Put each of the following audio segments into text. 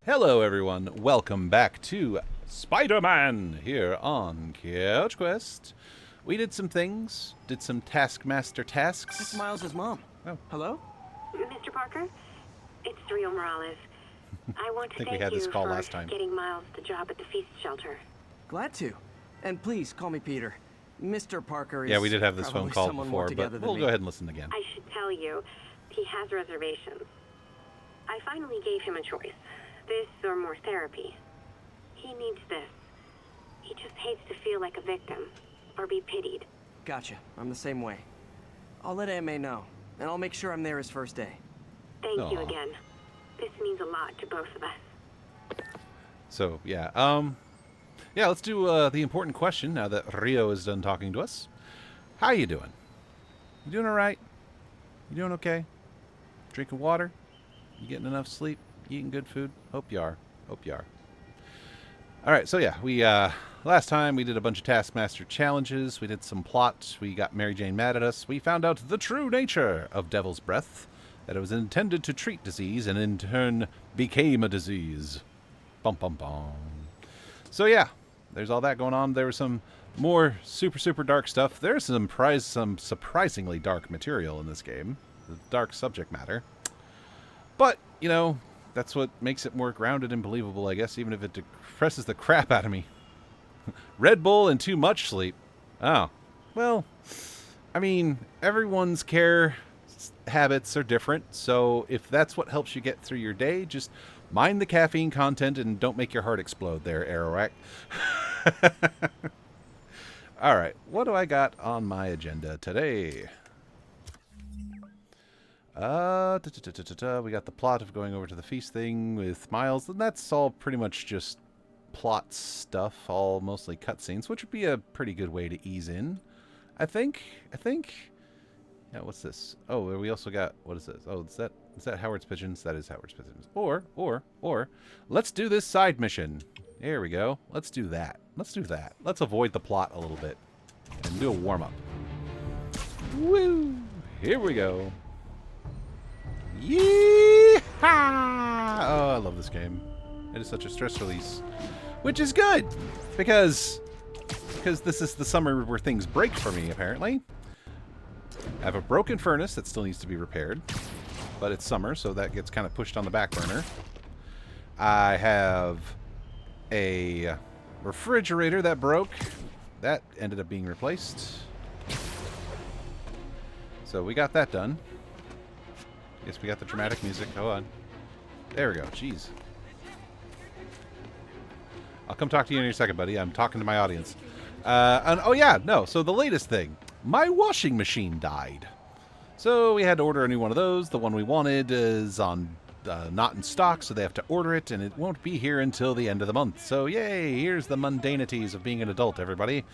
Hello everyone, welcome back to Spider-Man here on CouchQuest. We did some things, did some Taskmaster tasks. It's Miles' mom. Oh. Hello? Mr. Parker, it's Rio Morales. I want to think thank we had this you call for last time. getting Miles the job at the feast shelter. Glad to. And please call me Peter. Mr. Parker is Yeah, we did have this phone probably call someone more before, but together than we'll me. go ahead and listen again. I should tell you, he has reservations. I finally gave him a choice. This or more therapy. He needs this. He just hates to feel like a victim or be pitied. Gotcha. I'm the same way. I'll let Aunt May know, and I'll make sure I'm there his first day. Thank you Aw. again. This means a lot to both of us. So, yeah, let's do the important question now that Rio is done talking to us. How you doing? You doing all right? You doing okay? Drinking water? You getting enough sleep? Eating good food? Hope you are. Hope you are. All right, so yeah, we last time we did a bunch of Taskmaster challenges. We did some plots. We got Mary Jane mad at us. We found out the true nature of Devil's Breath, that it was intended to treat disease and in turn became a disease. Bum bum bum. So yeah, there's all that going on. There was some more super dark stuff. There's some surprisingly dark material in this game. The dark subject matter. But, you know, that's what makes it more grounded and believable, I guess, even if it depresses the crap out of me. Red Bull and too much sleep. Oh. Well, I mean, everyone's care habits are different, so if that's what helps you get through your day, just mind the caffeine content and don't make your heart explode there, Aeroac. Alright, what do I got on my agenda today? We got the plot of going over to the feast thing with Miles, and that's all pretty much just plot stuff, all mostly cutscenes, which would be a pretty good way to ease in, I think. Yeah, what's this? Oh, we also got, what is this? Oh, is that Howard's Pigeons? That is Howard's Pigeons. Or, let's do this side mission. There we go. Let's do that. Let's avoid the plot a little bit and do a warm-up. Woo! Here we go. Yeehaw! Oh, I love this game. It is such a stress release. Which is good! Because this is the summer where things break for me, apparently. I have a broken furnace that still needs to be repaired. But it's summer, so that gets kind of pushed on the back burner. I have a refrigerator that broke. That ended up being replaced. So we got that done. Guess we got the dramatic music. Hold on. There we go. Jeez. I'll come talk to you in a second, buddy. I'm talking to my audience. And oh yeah, no. So the latest thing. My washing machine died. So we had to order a new one of those. The one we wanted is on not in stock, so they have to order it, and it won't be here until the end of the month. So yay, here's the mundanities of being an adult, everybody.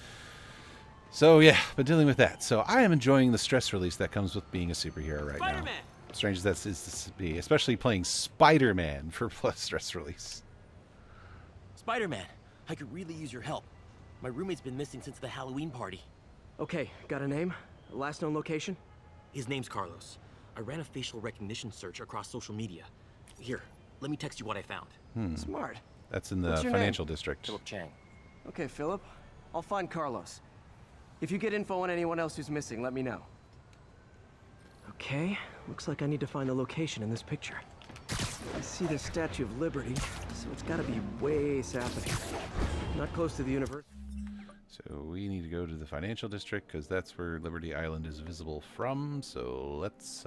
So yeah, been dealing with that. So I am enjoying the stress release that comes with being a superhero right now. Strange as that is to be, especially playing Spider-Man for plus stress release. Spider-Man, I could really use your help. My roommate's been missing since the Halloween party. Okay, got a name? Last known location? His name's Carlos. I ran a facial recognition search across social media. Here, let me text you what I found. Smart. That's in the What's your financial name? district. Philip Chang. Okay, Philip. I'll find Carlos. If you get info on anyone else who's missing, let me know. Okay, looks like I need to find the location in this picture. I see the Statue of Liberty, so it's gotta be way south of here. Not close to the university. So we need to go to the financial district because that's where Liberty Island is visible from. So let's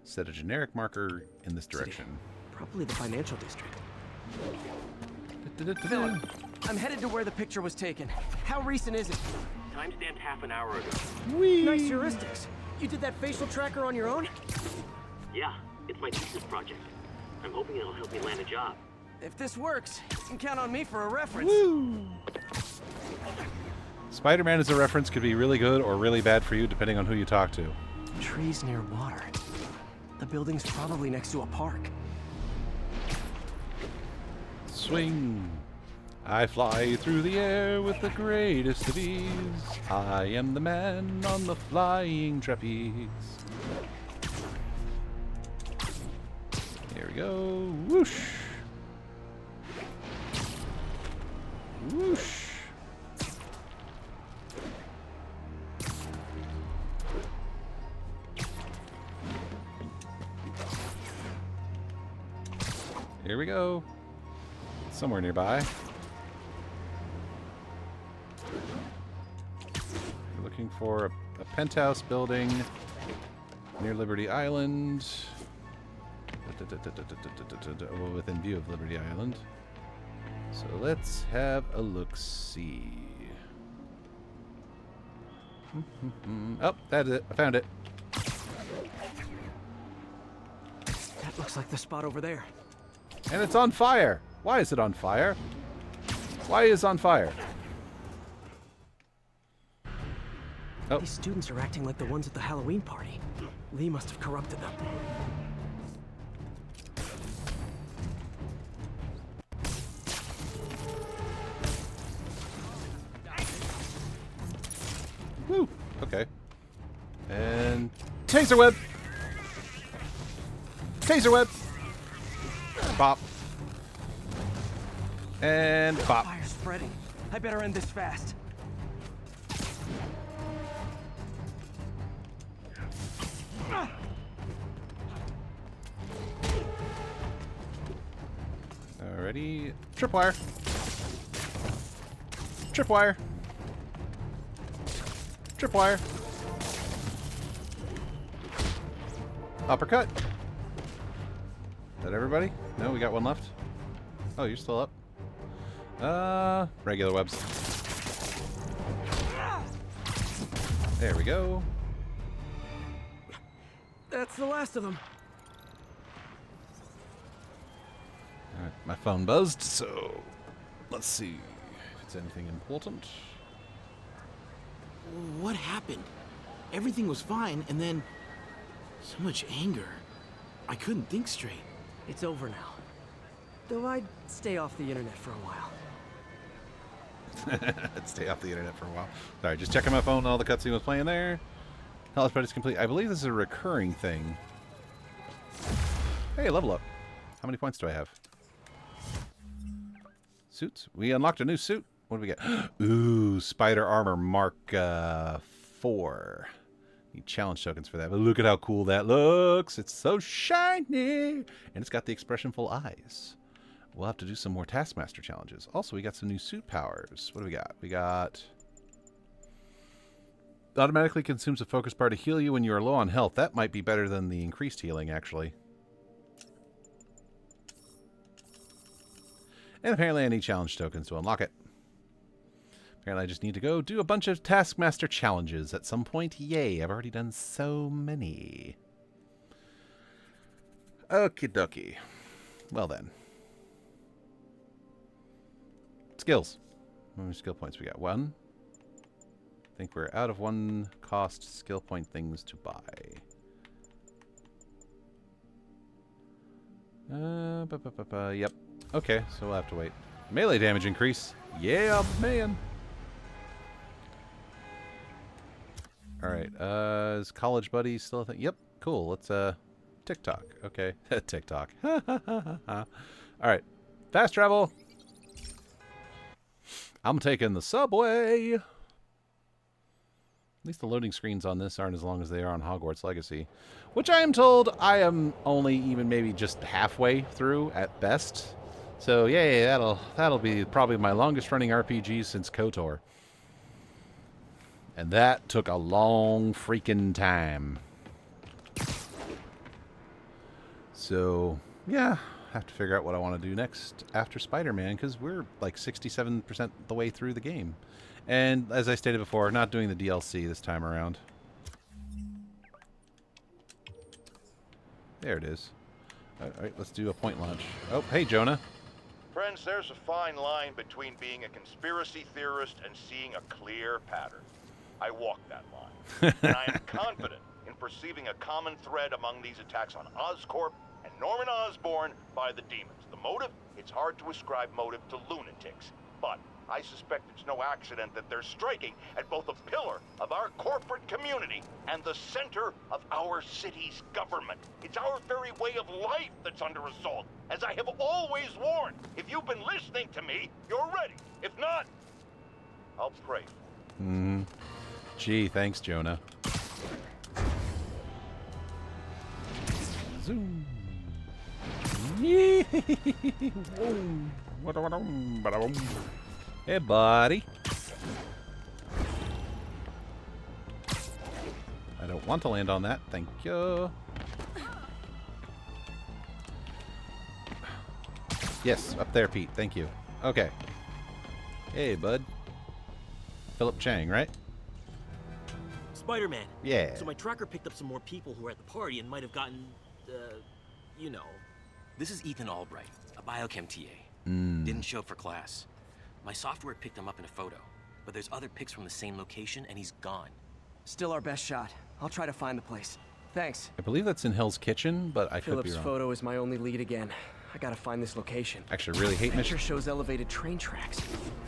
set a generic marker in this direction. Probably the financial district. Philip, I'm headed to where the picture was taken. How recent is it? Timestamped half an hour ago. Nice heuristics. You did that facial tracker on your own? Yeah, it's my thesis project. I'm hoping it'll help me land a job. If this works, you can count on me for a reference. Woo! Spider-Man as a reference could be really good or really bad for you depending on who you talk to. Trees near water. The building's probably next to a park. Swing. I fly through the air with the greatest of ease. I am the man on the flying trapeze. Here we go. Whoosh. Whoosh. Here we go. Somewhere nearby. We're looking for a penthouse building near Liberty Island. Within view of Liberty Island. So let's have a look-see. Oh, that's it. I found it. That looks like the spot over there. And it's on fire. Why is it on fire? Why is it on fire? Oh. These students are acting like the ones at the Halloween party. Lee must have corrupted them. Woo. Okay. And taser web. Taser web. Bop. And bop. Fire's spreading. I better end this fast. Alrighty. Tripwire. Tripwire. Tripwire. Uppercut. Is that everybody? No, we got one left. Oh, you're still up. Regular webs. There we go. That's the last of them. Alright, my phone buzzed, so let's see if it's anything important. What happened? Everything was fine, and then so much anger. I couldn't think straight. It's over now. Though I'd stay off the internet for a while. Stay off the internet for a while. Sorry, just checking my phone. All the cutscene was playing there. Hellish Project's complete. I believe this is a recurring thing. Hey, level up. How many points do I have? Suits. We unlocked a new suit. What do we get? Ooh, Spider Armor Mark 4. Need challenge tokens for that. But look at how cool that looks. It's so shiny. And it's got the expressionful eyes. We'll have to do some more Taskmaster challenges. Also, we got some new suit powers. What do we got? We got... automatically consumes a focus bar to heal you when you are low on health. That might be better than the increased healing, actually. And apparently I need challenge tokens to unlock it. Apparently I just need to go do a bunch of Taskmaster challenges at some point. Yay, I've already done so many. Okie dokie. Well then. Skills. How many skill points we got? 1. I think we're out of 1 cost skill point things to buy. Yep. Okay, so we'll have to wait. Melee damage increase. Yeah, man. Alright, is College Buddy still a thing? Yep, cool. Let's, TikTok. Okay, TikTok. Alright, fast travel. I'm taking the subway. At least the loading screens on this aren't as long as they are on Hogwarts Legacy. Which I am told I am only even maybe just halfway through at best. So yay, that'll be probably my longest running RPG since KOTOR. And that took a long freaking time. So yeah, have to figure out what I want to do next after Spider-Man, because we're like 67% the way through the game. And as I stated before, not doing the DLC this time around. There it is. Alright, let's do a point launch. Oh, hey Jonah. Friends, there's a fine line between being a conspiracy theorist and seeing a clear pattern. I walk that line. And I am confident in perceiving a common thread among these attacks on Oscorp and Norman Osborn by the demons. The motive? It's hard to ascribe motive to lunatics. But I suspect it's no accident that they're striking at both a pillar of our corporate community and the center of our city's government. It's our very way of life that's under assault, as I have always warned. If you've been listening to me, you're ready. If not, I'll pray for you. Gee, thanks, Jonah. Zoom. Hey, buddy. I don't want to land on that. Thank you. Yes, up there, Pete. Thank you. Okay. Hey, bud. Philip Chang, right? Spider-Man. Yeah. So my tracker picked up some more people who were at the party and might have gotten, you know. This is Ethan Albright, a biochem TA. Didn't show up for class. My software picked him up in a photo, but there's other pics from the same location and he's gone. Still our best shot. I'll try to find the place. Thanks. I believe that's in Hell's Kitchen, but I could be Philip's wrong. photo is my only lead again. I gotta find this location. Actually, really hate Picture mission. shows elevated train tracks,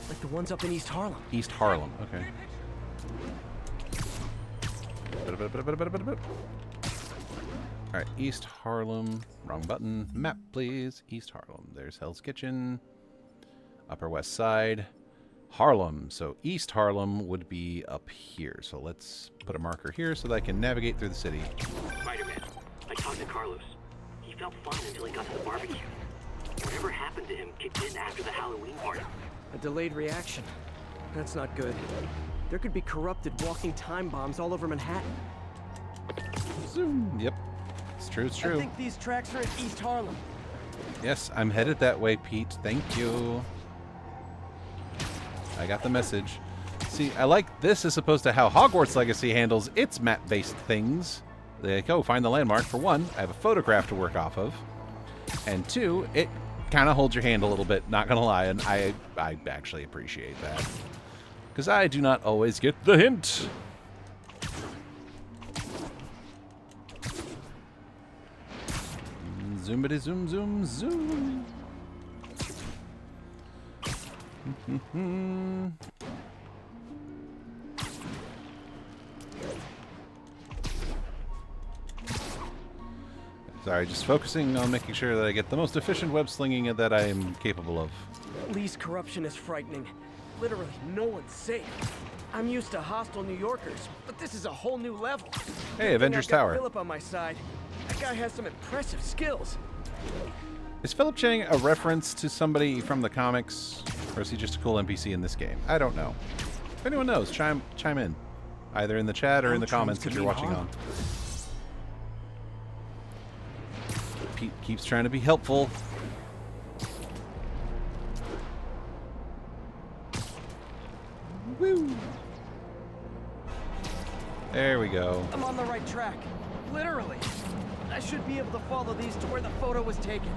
like the ones up in East Harlem. East Harlem. Okay. Alright, East Harlem. Wrong button. Map, please. East Harlem. There's Hell's Kitchen. Upper West Side. Harlem. So East Harlem would be up here. So let's put a marker here so that I can navigate through the city. Spider-Man, I talked to Carlos. He felt fine until he got to the barbecue. Whatever happened to him kicked in after the Halloween party. A delayed reaction. That's not good. There could be corrupted walking time bombs all over Manhattan. Zoom. Yep. It's true, it's I true. think these tracks are in East Harlem. Yes, I'm headed that way, Pete. Thank you. I got the message. See, I like this as opposed to how Hogwarts Legacy handles its map-based things. Like, oh, find the landmark. For one, I have a photograph to work off of. And two, it kind of holds your hand a little bit, not gonna lie, and I actually appreciate that. Because I do not always get the hint. Zoomity zoom zoom zoom. Sorry, just focusing on making sure that I get the most efficient web slinging that I am capable of. Lee's corruption is frightening. Literally, no one's safe. I'm used to hostile New Yorkers, but this is a whole new level. Hey, Avengers I've got Tower. Philip on my side. That guy has some impressive skills. Is Philip Chang a reference to somebody from the comics, or is he just a cool NPC in this game? I don't know. If anyone knows, chime in, either in the chat or in the comments if you're watching on. Pete keeps trying to be helpful. Woo! There we go. I'm on the right track. Literally. I should be able to follow these to where the photo was taken.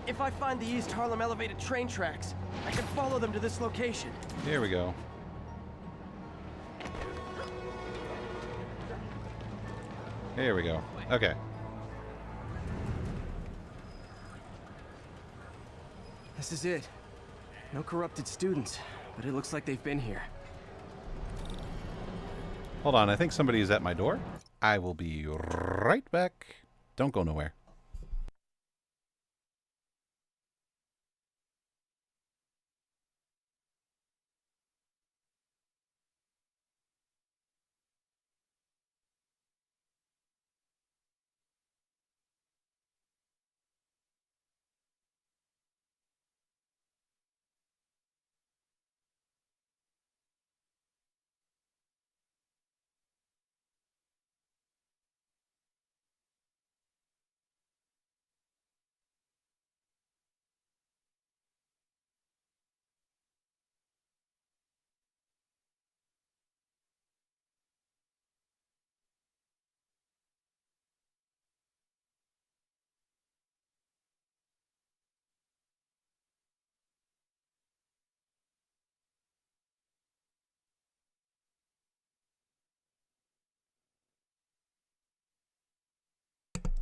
If I find the East Harlem elevated train tracks, I can follow them to this location. Here we go. Here we go. Okay. This is it. No corrupted students, but it looks like they've been here. Hold on, I think somebody is at my door. I will be right back. Don't go nowhere.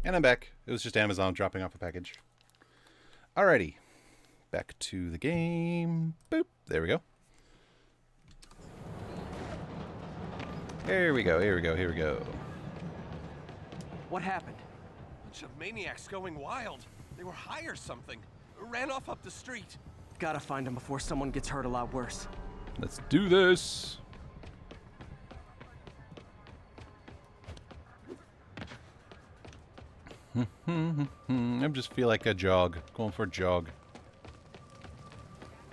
And I'm back. It was just Amazon dropping off a package. Alrighty. Back to the game. Boop. There we go. Here we go, here we go, here we go. What happened? Bunch of maniacs going wild. They were high or something. Ran off up the street. Gotta find him before someone gets hurt a lot worse. Let's do this. I just feel like a jog. Going for a jog.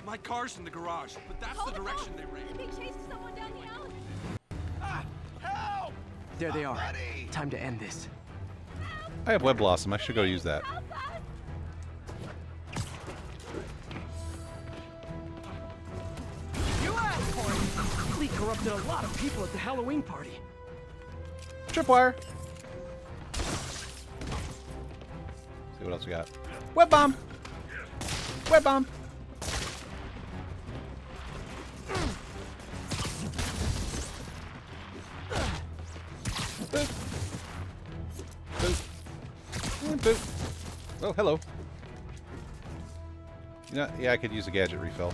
My car's in the garage, but that's the direction they ran. They chased someone down the alley. Ah! Help! There they are. Buddy! Time to end this. I have Web Blossom. I should go use that. Help us! You asked for it! Lee corrupted a lot of people at the Halloween party. Tripwire. See what else we got. Web bomb. Web bomb. Boop. Boop. And boop. Oh, hello. You know, yeah, I could use a gadget refill.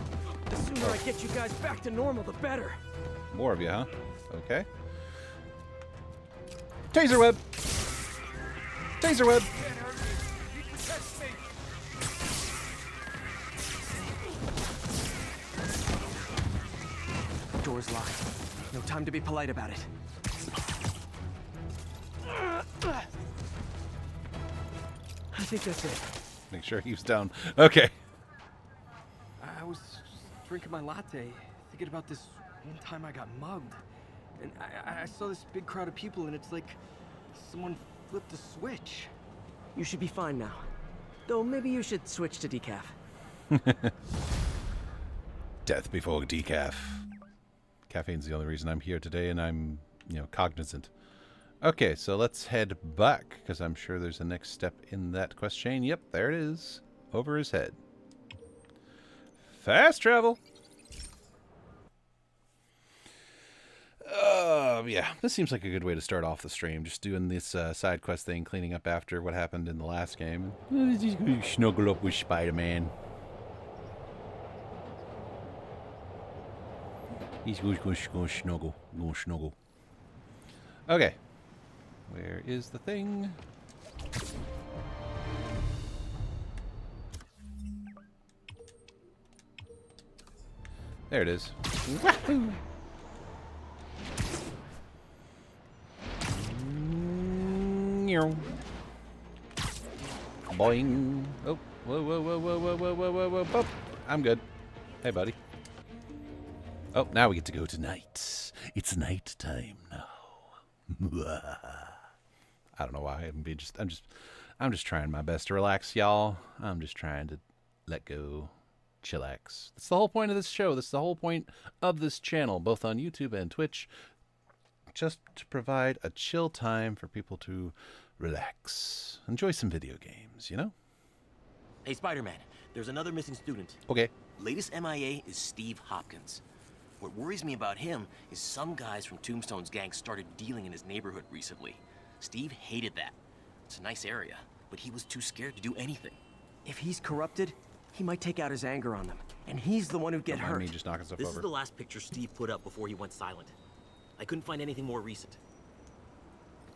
The sooner I get you guys back to normal, the better. More of you, huh? Okay. Taser web. Taser web. Door's locked. No time to be polite about it. I think that's it. Make sure he was down. Okay. I was just drinking my latte, thinking about this one time I got mugged. And I saw this big crowd of people, and it's like someone flipped a switch. You should be fine now. Though maybe you should switch to decaf. Death before decaf. Caffeine's the only reason I'm here today, and I'm, cognizant. Okay, so let's head back, because I'm sure there's a next step in that quest chain. Yep, there it is. Over his head. Fast travel! Yeah, this seems like a good way to start off the stream. Just doing this side quest thing, cleaning up after what happened in the last game. Snuggle up with Spider-Man. He's going to snuggle. Going to snuggle. Okay. Where is the thing? There it is. Wahoo! Boing. Oh, whoa, whoa, whoa, whoa, whoa, whoa, whoa, whoa, whoa, whoa. I'm good. Hey, buddy. Oh, now we get to go tonight. It's night time now. I don't know why. I'm just trying my best to relax, y'all. I'm just trying to let go, chillax. That's the whole point of this show. That's the whole point of this channel, both on YouTube and Twitch. Just to provide a chill time for people to relax. Enjoy some video games, you know? Hey, Spider-Man, there's another missing student. Okay. Latest MIA is Steve Hopkins. What worries me about him is some guys from Tombstone's gang started dealing in his neighborhood recently. Steve hated that. It's a nice area, but he was too scared to do anything. If he's corrupted, he might take out his anger on them. And he's the one who'd get Don't mind hurt. me just knocking stuff This over. is the last picture Steve put up before he went silent. I couldn't find anything more recent.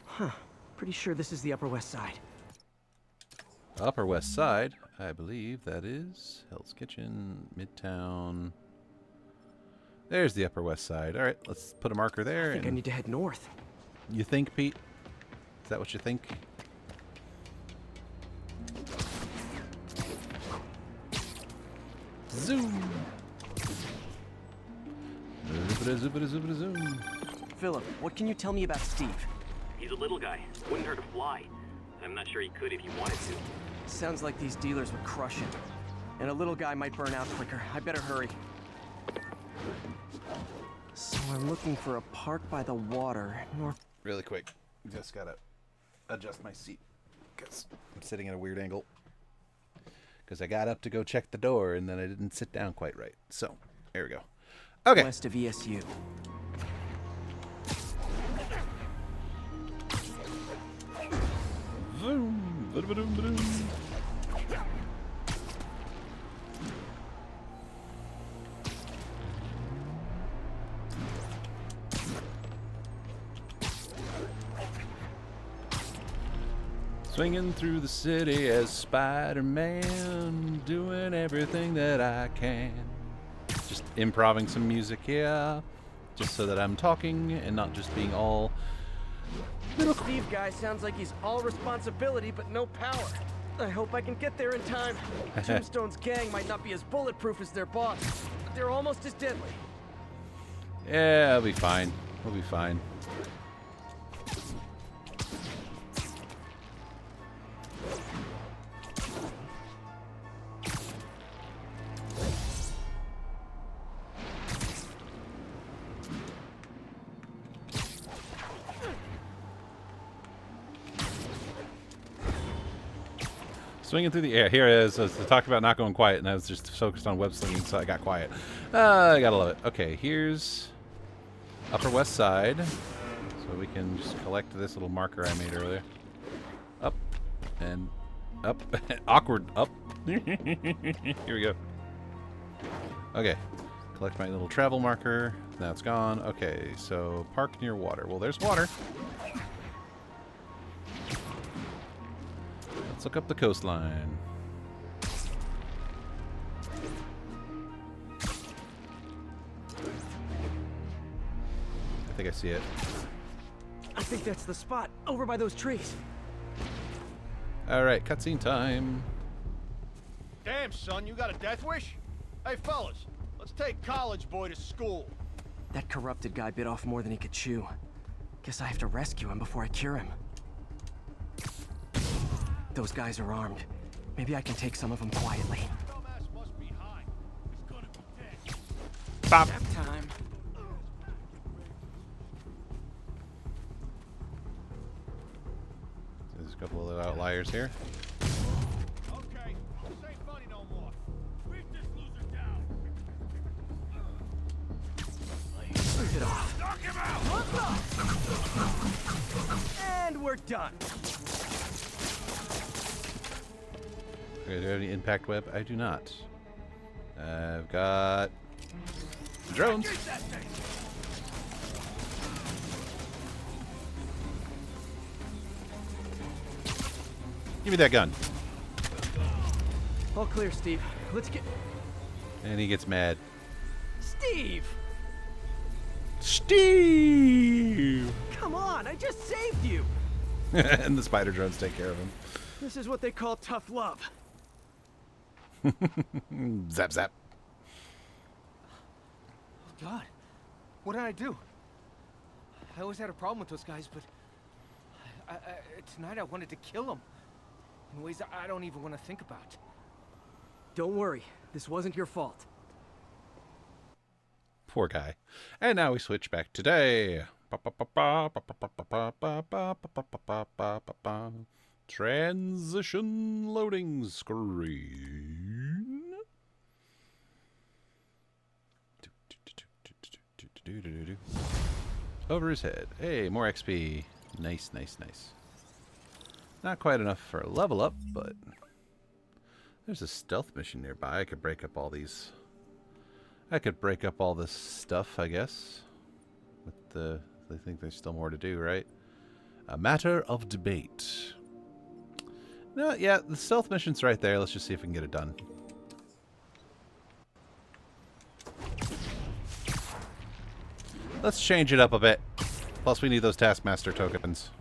Huh. Pretty sure this is the Upper West Side. Upper West Side, I believe that is Hell's Kitchen, Midtown. There's the Upper West Side. All right, let's put a marker there. I think I need to head north. You think, Pete? Is that what you think? Zoom. Zoom. Philip, what can you tell me about Steve? He's a little guy. Wouldn't hurt to fly. I'm not sure he could if he wanted to. Sounds like these dealers would crush him. And a little guy might burn out quicker. I better hurry. So I'm looking for a park by the water, north. Really quick. Just gotta adjust my seat because I'm sitting at a weird angle. Because I got up to go check the door and then I didn't sit down quite right. So, there we go. Okay. West of ESU. Vroom, ba-da-ba-doom, ba-doom. Swinging through the city as Spider-Man, doing everything that I can. Just improvising some music here, just so that I'm talking and not just being all... Steve guy sounds like he's all responsibility but no power. I hope I can get there in time. Tombstone's gang might not be as bulletproof as their boss, but they're almost as deadly. Yeah, I'll be fine. We'll be fine. Swinging through the air. Here it is. I talked about not going quiet, and I was just focused on web slinging, so I got quiet. I gotta love it. Okay, here's Upper West Side. So we can just collect this little marker I made earlier. Up and up. Awkward. Up. Here we go. Okay. Collect my little travel marker. Now it's gone. Okay, so park near water. Well, there's water. Let's look up the coastline. I think I see it. I think that's the spot, over by those trees. Alright, cutscene time. Damn, son, you got a death wish? Hey, fellas, let's take college boy to school. That corrupted guy bit off more than he could chew. Guess I have to rescue him before I cure him. Those guys are armed. Maybe I can take some of them quietly. Dumbass must be high. He's gonna be dead. Bop. Nap time. There's a couple of outliers here. Okay, this ain't funny no more. Beat this loser down. Sleep it off. Knock him out! And we're done. Okay, do I have any impact web? I do not. I've got drones. Give me that gun. All clear, Steve. Let's get... And he gets mad. Steve! Steve! Come on, I just saved you! And the spider drones take care of him. This is what they call tough love. Zap zap. Oh, God. What did I do? I always had a problem with those guys, but... tonight I wanted to kill them. In ways I don't even want to think about. Don't worry. This wasn't your fault. Poor guy. And now we switch back to day. Transition loading screen. Over his head. Hey, more XP. Nice, nice, nice. Not quite enough for a level up, but there's a stealth mission nearby. I could break up all these. I could break up all this stuff, I guess. With the, I think there's still more to do, right? A matter of debate. No, yeah, the stealth mission's right there. Let's just see if we can get it done. Let's change it up a bit. Plus, we need those Taskmaster tokens.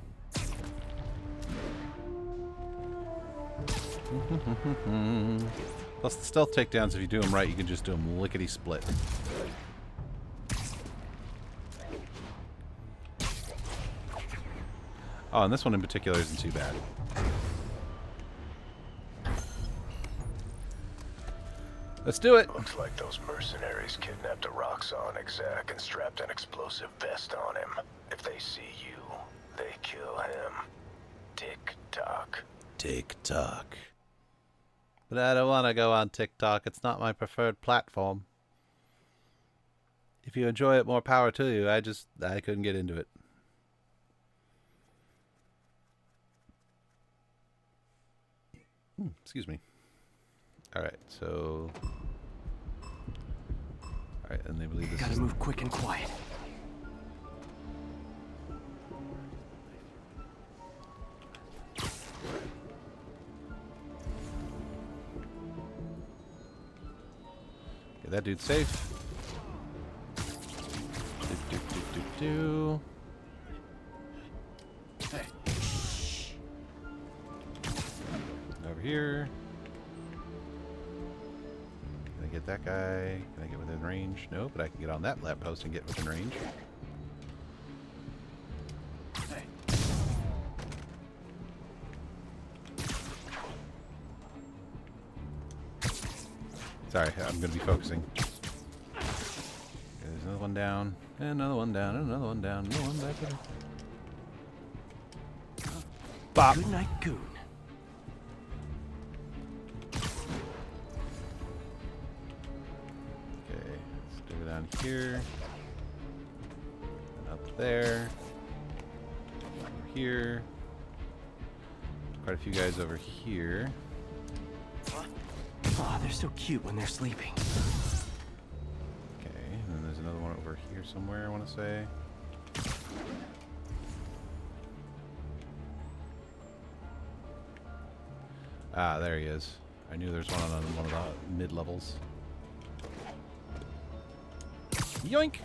Plus, the stealth takedowns, if you do them right, you can just do them lickety-split. Oh, and this one in particular isn't too bad. Let's do it! Looks like those mercenaries kidnapped a Roxxon exec and strapped an explosive vest on him. If they see you, they kill him. Tick-tock. TikTok. But I don't want to go on TikTok. It's not my preferred platform. If you enjoy it, more power to you. I couldn't get into it. Excuse me. Alright, so... Alright, and they believe this Gotta is... move quick and quiet. Okay, that dude's safe. Do. Hey. Over here. Can I get that guy? Can I get within range? No, but I can get on that lamppost and get within range. Hey. Sorry, I'm going to be focusing. Okay, there's another one down, and another one down, and another one down, another one back there. Bop. Good night, Goon. Okay, let's do it down here. And up there. Over here. Quite a few guys over here. Oh, they're so cute when they're sleeping. Okay, and then there's another one over here somewhere, I want to say. Ah, there he is. I knew there's one on one of the mid-levels. Yoink!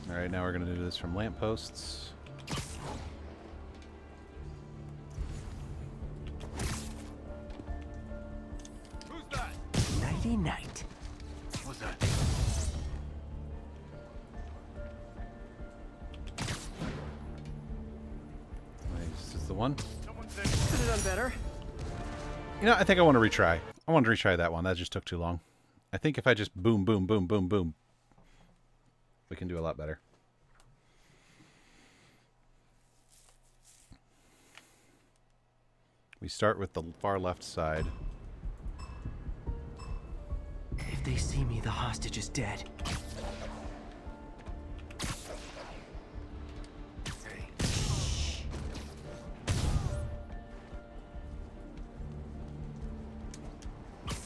Alright, now we're going to do this from lampposts. Who's that? Nighty night. What's that? Wait, is this the one? Someone said Could have done better. You know, I think I want to retry. I want to retry that one. That just took too long. I think if I just boom, boom, boom, boom, boom, we can do a lot better. We start with the far left side. If they see me, the hostage is dead.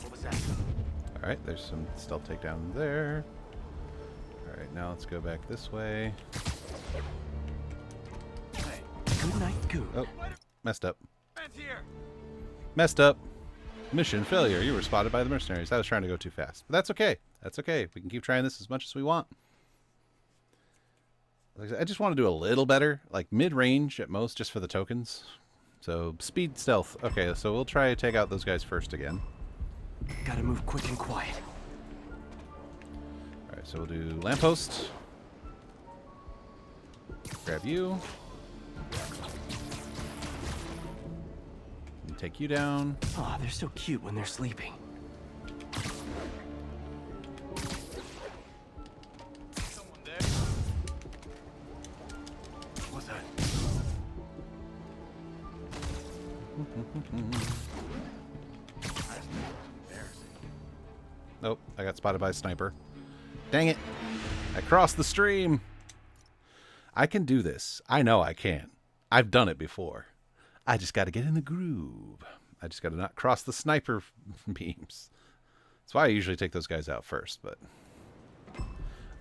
what was that? Alright, there's some stealth takedown there. Alright, now let's go back this way. Hey, Good night, Goon. Oh, messed up. man's here. Messed up. Mission failure. You were spotted by the mercenaries. I was trying to go too fast. But that's okay. That's okay. We can keep trying this as much as we want. Like I said, I just want to do a little better. Like mid-range at most, just for the tokens. So, speed stealth. Okay, so we'll try to take out those guys first again. Gotta move quick and quiet. Alright, so we'll do lamppost. Grab you. And take you down. Oh, they're so cute when they're sleeping. Someone there? What's that? Nope, I got spotted by a sniper. Dang it. I crossed the stream. I can do this. I know I can. I've done it before. I just got to get in the groove. I just got to not cross the sniper beams. That's why I usually take those guys out first, but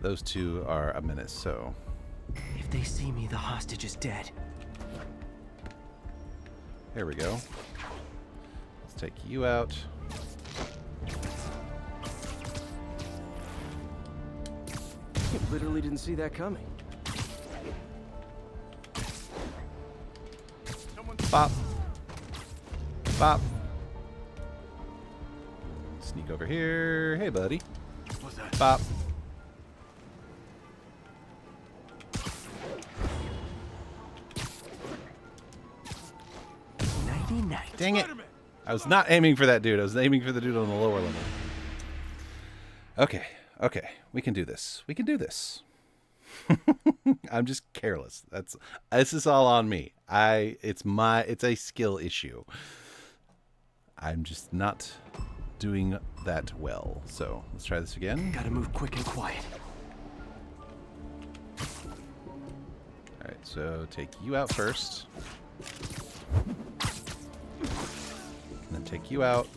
those two are a menace, so... If they see me, the hostage is dead. Here we go. Let's take you out. You literally didn't see that coming. Bop. Bop. Sneak over here. Hey, buddy. What's that? Bop. Nighty night. Dang it. I was not aiming for that dude. I was aiming for the dude on the lower level. Okay. Okay. We can do this. We can do this. I'm just careless. This is all on me. It's a skill issue. I'm just not doing that well. So let's try this again. Gotta move quick and quiet. Alright, so take you out first. And then take you out.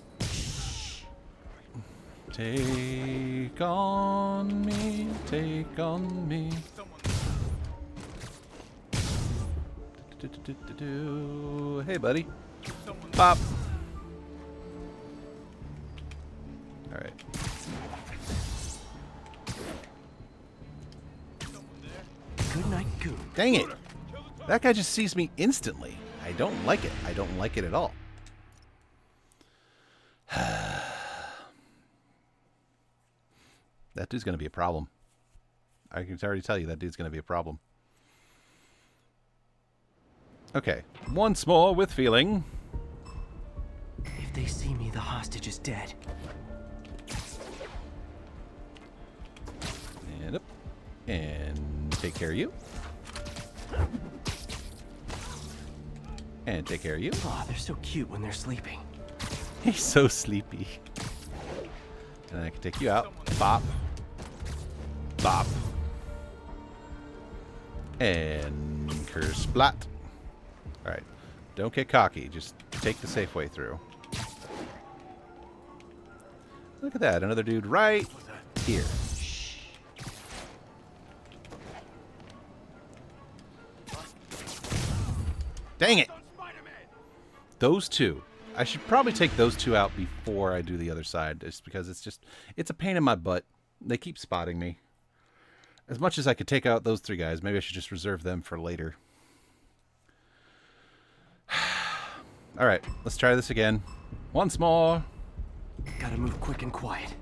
Take on me, take on me. Hey, buddy. Pop. All right. Good night, Goon. Dang it. That guy just sees me instantly. I don't like it. I don't like it at all. That dude's going to be a problem. I can already tell you that dude's going to be a problem. Okay. Once more with feeling. If they see me, the hostage is dead. And up. And take care of you. And take care of you. Aw, they're so cute when they're sleeping. He's so sleepy. And I can take you out. Bop. Bop. And kersplat. Alright. Don't get cocky. Just take the safe way through. Look at that. Another dude right here. Dang it! Those two. I should probably take those two out before I do the other side, just because it's a pain in my butt. They keep spotting me. As much as I could take out those three guys, maybe I should just reserve them for later. Alright, let's try this again. Once more. Gotta move quick and quiet.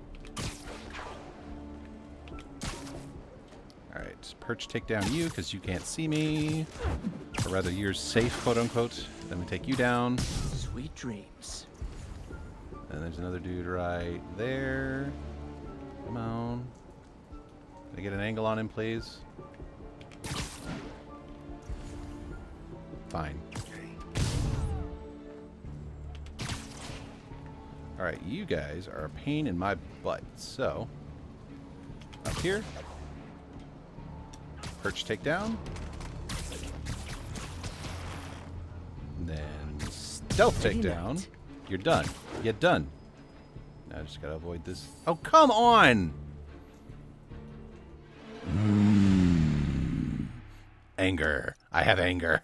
Alright, perch take down you because you can't see me. Or rather, you're safe, quote unquote. Then we take you down. Sweet dreams. And there's another dude right there. Come on. Can I get an angle on him, please? Fine. Alright, you guys are a pain in my butt. So, up here. Perch takedown. And then stealth takedown. You're done. You're done. Now I just gotta avoid this. Oh, come on! Anger. I have anger.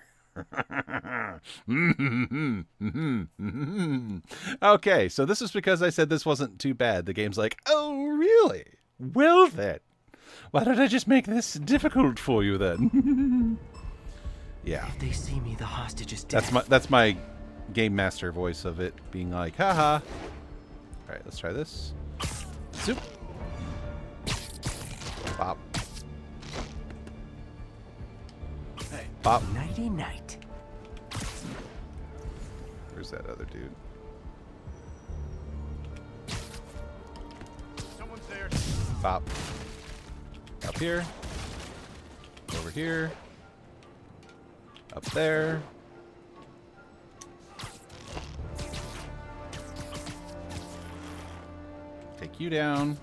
Okay, so this is because I said this wasn't too bad. The game's like, oh, really? Well, then. Why don't I just make this difficult for you, then? Yeah. If they see me, the hostage is dead. That's my game master voice of it being like, haha. Alright, let's try this. Zoop. Pop. Hey. Pop. Nighty night. Where's that other dude? Someone's there. Pop. Up here. Over here. Up there. Take you down.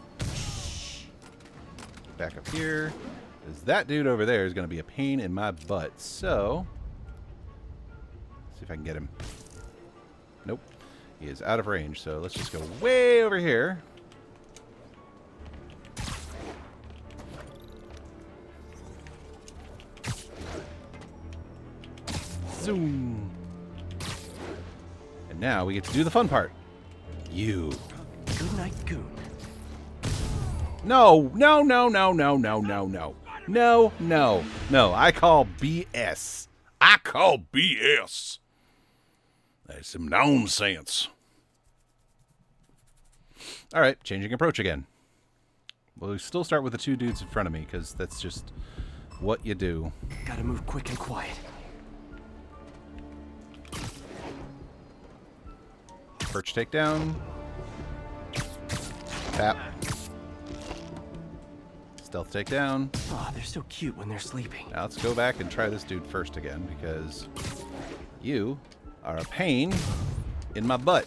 Back up here. Because that dude over there is going to be a pain in my butt. So, let's see if I can get him. Nope. He is out of range. So let's just go way over here. Zoom. And now we get to do the fun part. You. Good night, Goon. No, no, no, no, no, no, no, no. No, no, no. I call BS. I call BS. That's some nonsense. All right, changing approach again. We'll still start with the two dudes in front of me, because that's just what you do. Gotta move quick and quiet. Perch takedown. Tap. Stealth takedown. Aw, they're so cute when they're sleeping. Now let's go back and try this dude first again, because you are a pain in my butt.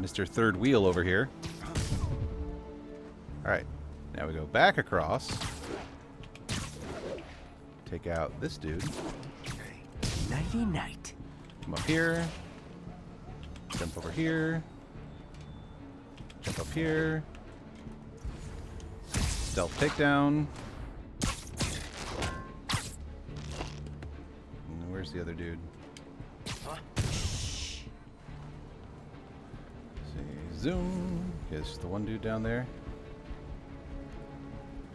Mr. Third Wheel over here. Alright, now we go back across. Take out this dude. Nighty night. Come up here. Jump over here. Jump up here. Stealth takedown. Where's the other dude? See, zoom. Here's the one dude down there.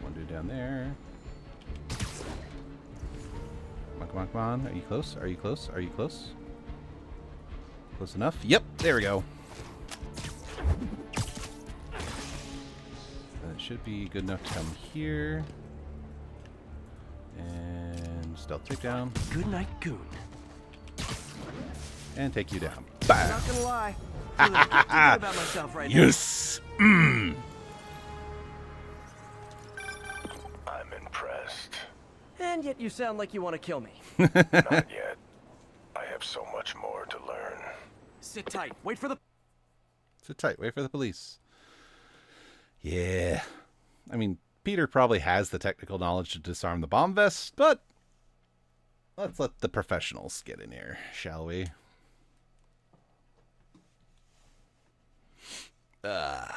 One dude down there. Come on, come on, come on. Are you close? Are you close? Are you close? Close enough? Yep, there we go. That should be good enough to come here. And stealth takedown. Good night, goon. And take you down. I'm Bam! not gonna lie. Feeling pretty good about myself right Yes! I'm impressed. now. And yet you sound like you want to kill me. Not yet. I have so much more to learn. Sit tight. Wait for the... Sit tight. Wait for the police. Yeah. I mean, Peter probably has the technical knowledge to disarm the bomb vest, but let's let the professionals get in here, shall we? Hello?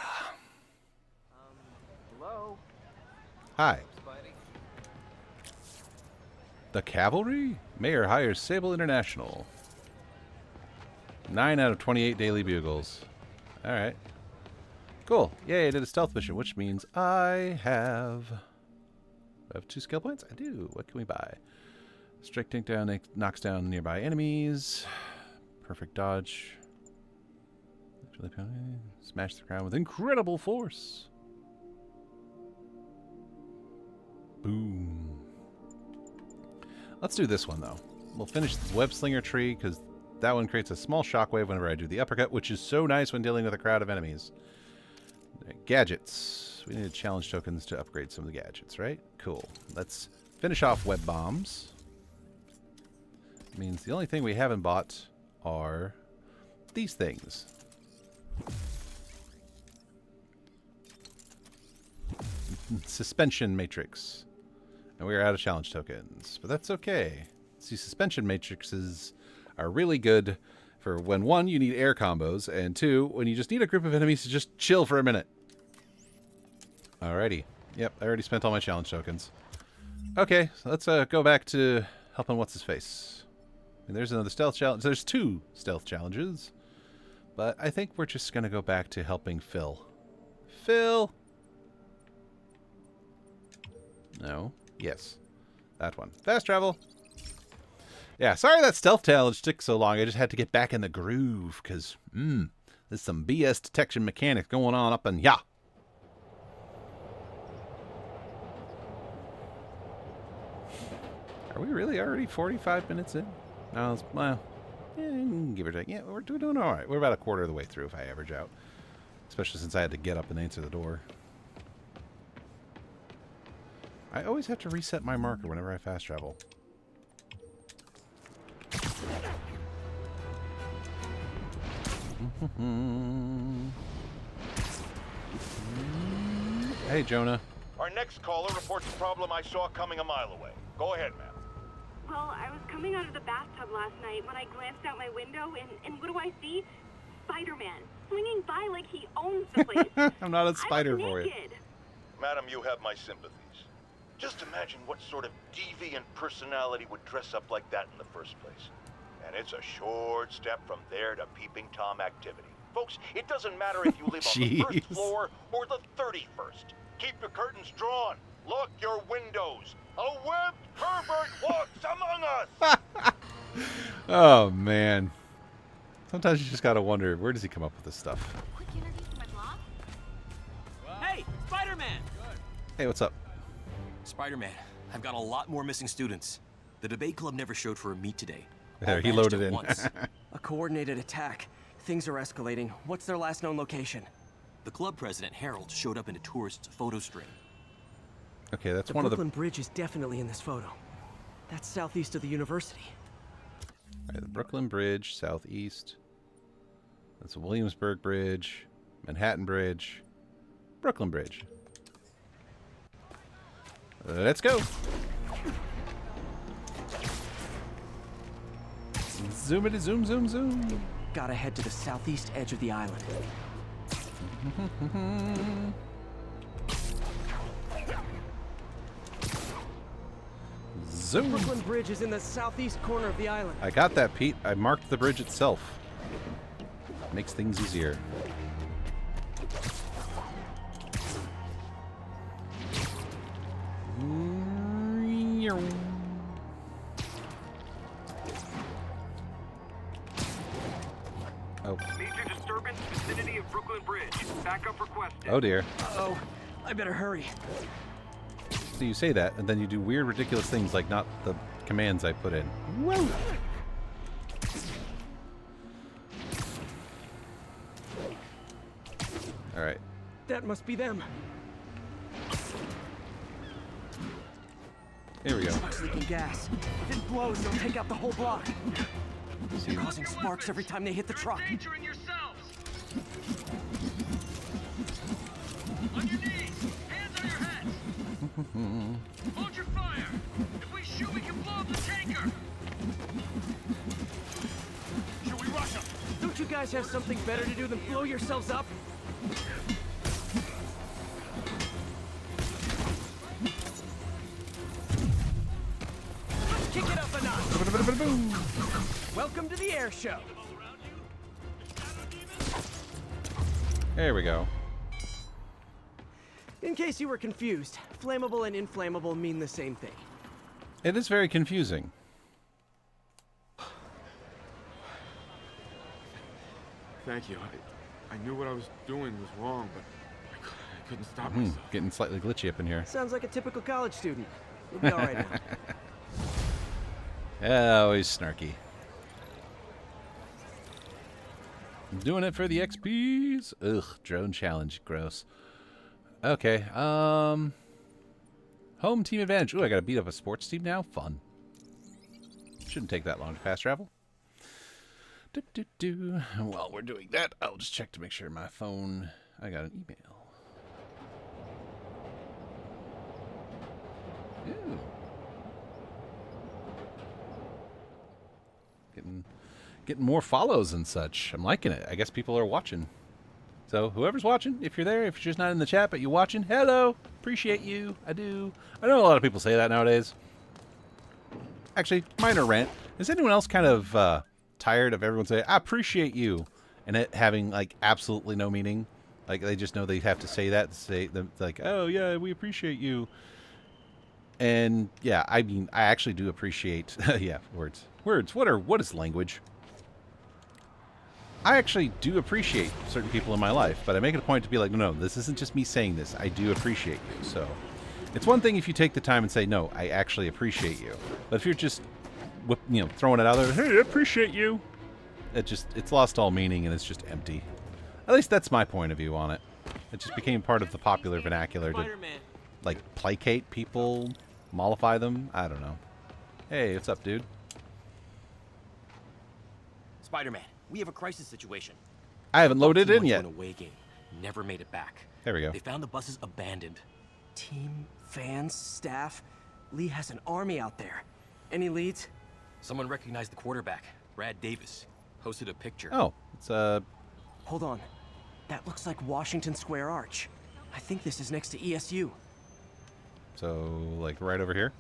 Hi. The Cavalry? Mayor hires Sable International. 9 out of 28 daily bugles. Alright. Cool. Yay, I did a stealth mission, which means I have 2 skill points? I do. What can we buy? Strike takedown knocks down nearby enemies. Perfect dodge. Smash the ground with incredible force. Boom. Let's do this one, though. We'll finish the web slinger tree, because that one creates a small shockwave whenever I do the uppercut, which is so nice when dealing with a crowd of enemies. Gadgets. We need challenge tokens to upgrade some of the gadgets, right? Cool. Let's finish off web bombs. Means the only thing we haven't bought are these things. Suspension matrix. And we are out of challenge tokens, but that's okay. See, suspension matrices are really good for when, 1, you need air combos, and 2, when you just need a group of enemies to just chill for a minute. Alrighty. Yep, I already spent all my challenge tokens. Okay, so let's go back to helping what's-his-face. And there's another stealth challenge. There's 2 stealth challenges. But I think we're just going to go back to helping Phil. Phil! No. Yes. That one. Fast travel! Yeah, sorry that stealth challenge took so long. I just had to get back in the groove, because, there's some BS detection mechanics going on up in ya. Are we really already 45 minutes in? No, well, give or take. Yeah, we're doing all right. We're about a quarter of the way through if I average out. Especially since I had to get up and answer the door. I always have to reset my marker whenever I fast travel. Hey, Jonah. Our next caller reports a problem I saw coming a mile away. Go ahead, ma'am. Well, I was coming out of the bathtub last night when I glanced out my window, and what do I see? Spider-Man, swinging by like he owns the place. I'm not a spider I was for you. naked. Madam, you have my sympathies. Just imagine what sort of deviant personality would dress up like that in the first place. And it's a short step from there to peeping Tom activity. Folks, it doesn't matter if you live on the first floor or the 31st. Keep your curtains drawn. Lock your windows. A webbed pervert walks among us! Oh, man. Sometimes you just gotta wonder, where does he come up with this stuff? Quick interview for my blog? Hey, Spider-Man! Hey, what's up? Spider-Man, I've got a lot more missing students. The debate club never showed for a meet today. There, All he vanished loaded at in. once. A coordinated attack. Things are escalating. What's their last known location? The club president, Harold, showed up in a tourist's photo string. Okay, that's The one Brooklyn of the... Bridge is definitely in this photo. That's southeast of the university. Right, the Brooklyn Bridge, southeast. That's the Williamsburg Bridge, Manhattan Bridge, Brooklyn Bridge. Let's go. Zoomity zoom zoom zoom. Gotta head to the southeast edge of the island. Zoom. Brooklyn Bridge is in the southeast corner of the island. I got that, Pete. I marked the bridge itself. Makes things easier. Oh. Major disturbance vicinity of Brooklyn Bridge. Backup requested. Oh dear. Uh-oh. I better hurry. So you say that, and then you do weird, ridiculous things like not the commands I put in. Whoa! Alright. That must be them. Here we go. Truck's leaking gas. If it blows, they'll take out the whole block. They're causing sparks every time they hit the truck. Endangering yourselves. On your knees. Hands on your heads. Hold your fire. If we shoot, we can blow up the tanker. Should we rush them? Don't you guys have something better to do than blow yourselves up? Let's kick it up a notch. Welcome to the air show. There we go. In case you were confused, flammable and inflammable mean the same thing. It is very confusing. Thank you. I knew what I was doing was wrong, but I couldn't stop myself. Getting slightly glitchy up in here. Sounds like a typical college student. You'll be all right now. Yeah, always snarky. Doing it for the XPs. Ugh, drone challenge, gross. Okay, home team advantage. Ooh, I gotta beat up a sports team now. Fun. Shouldn't take that long to fast travel. And while we're doing that, I'll just check to make sure my phone. I got an email. Ooh. Getting more follows and such. I'm liking it. I guess people are watching. So whoever's watching, if you're there, if you're just not in the chat but you're watching, hello. Appreciate you. I do. I know a lot of people say that nowadays. Actually, minor rant. Is anyone else kind of tired of everyone saying, I appreciate you, and it having like absolutely no meaning? Like they just know they have to say that to say them like, oh yeah, we appreciate you. And yeah, I mean, I actually do appreciate yeah, words. What is language? I actually do appreciate certain people in my life, but I make it a point to be like, no, this isn't just me saying this. I do appreciate you. So it's one thing if you take the time and say, no, I actually appreciate you. But if you're just, throwing it out there, hey, I appreciate you, it's lost all meaning and it's just empty. At least that's my point of view on it. It just became part of the popular vernacular to, like, placate people, mollify them. I don't know. Hey, what's up, dude? Spider-Man, we have a crisis situation. I haven't loaded it in Team yet. went to an away game. Never made it back. There we go. They found the buses abandoned. Team, fans, staff. Lee has an army out there. Any leads? Someone recognized the quarterback, Brad Davis. Posted a picture. Oh, it's Hold on. That looks like Washington Square Arch. I think this is next to ESU. So, like, right over here?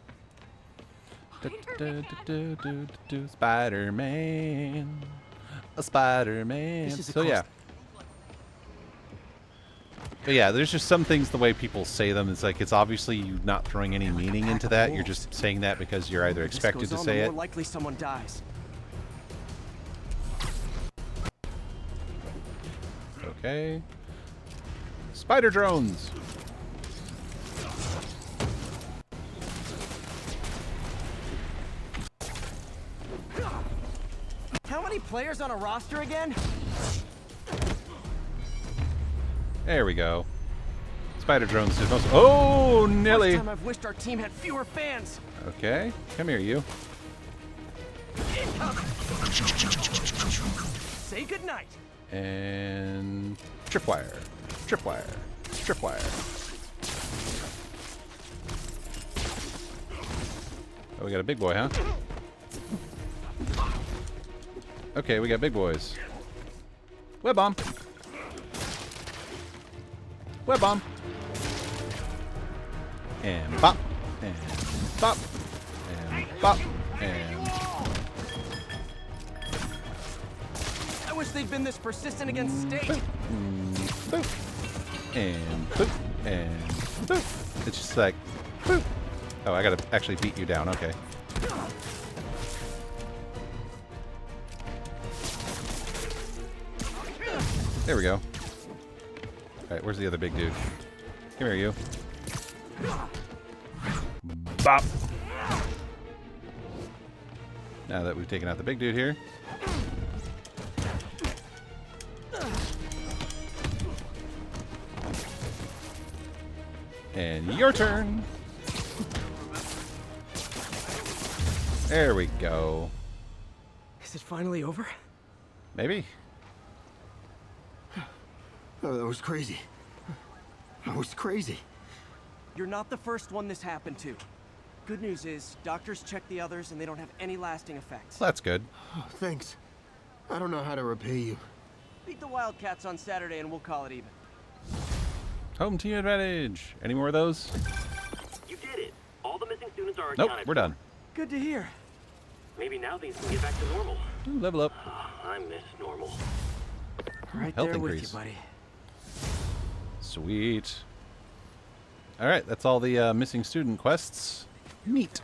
Spider-Man. A Spider-Man. So, yeah. But yeah, there's just some things, the way people say them, it's like, it's obviously you not throwing any meaning into that. You're just saying that because you're either expected to say it. More likely someone dies. Okay. Spider drones. How many players on a roster again? There we go. Spider drones did most. Oh, Nelly. First time I've wished our team had fewer fans. Okay, come here, you. Say goodnight. And tripwire, tripwire, tripwire. Oh, we got a big boy, huh? Okay, we got big boys. Web bomb. Web bomb. And bop. And bop. And bop. And... I wish they'd been this persistent against steak. Boop. Boop. And boop. And boop. It's just like, boop. Oh, I gotta actually beat you down. Okay. There we go. Alright, where's the other big dude? Come here, you. Bop! Now that we've taken out the big dude here. And your turn! There we go. Is it finally over? Maybe. Oh, that was crazy. That was crazy. You're not the first one this happened to. Good news is, doctors checked the others and they don't have any lasting effects. That's good. Oh, thanks. I don't know how to repay you. Beat the Wildcats on Saturday and we'll call it even. Home team advantage. Any more of those? You did it. All the missing students are Nope, accounted we're done. Good to hear. Maybe now things can get back to normal. Ooh, level up. I miss normal. Right Health there with increase. you, buddy. Sweet. Alright, that's all the missing student quests. Neat.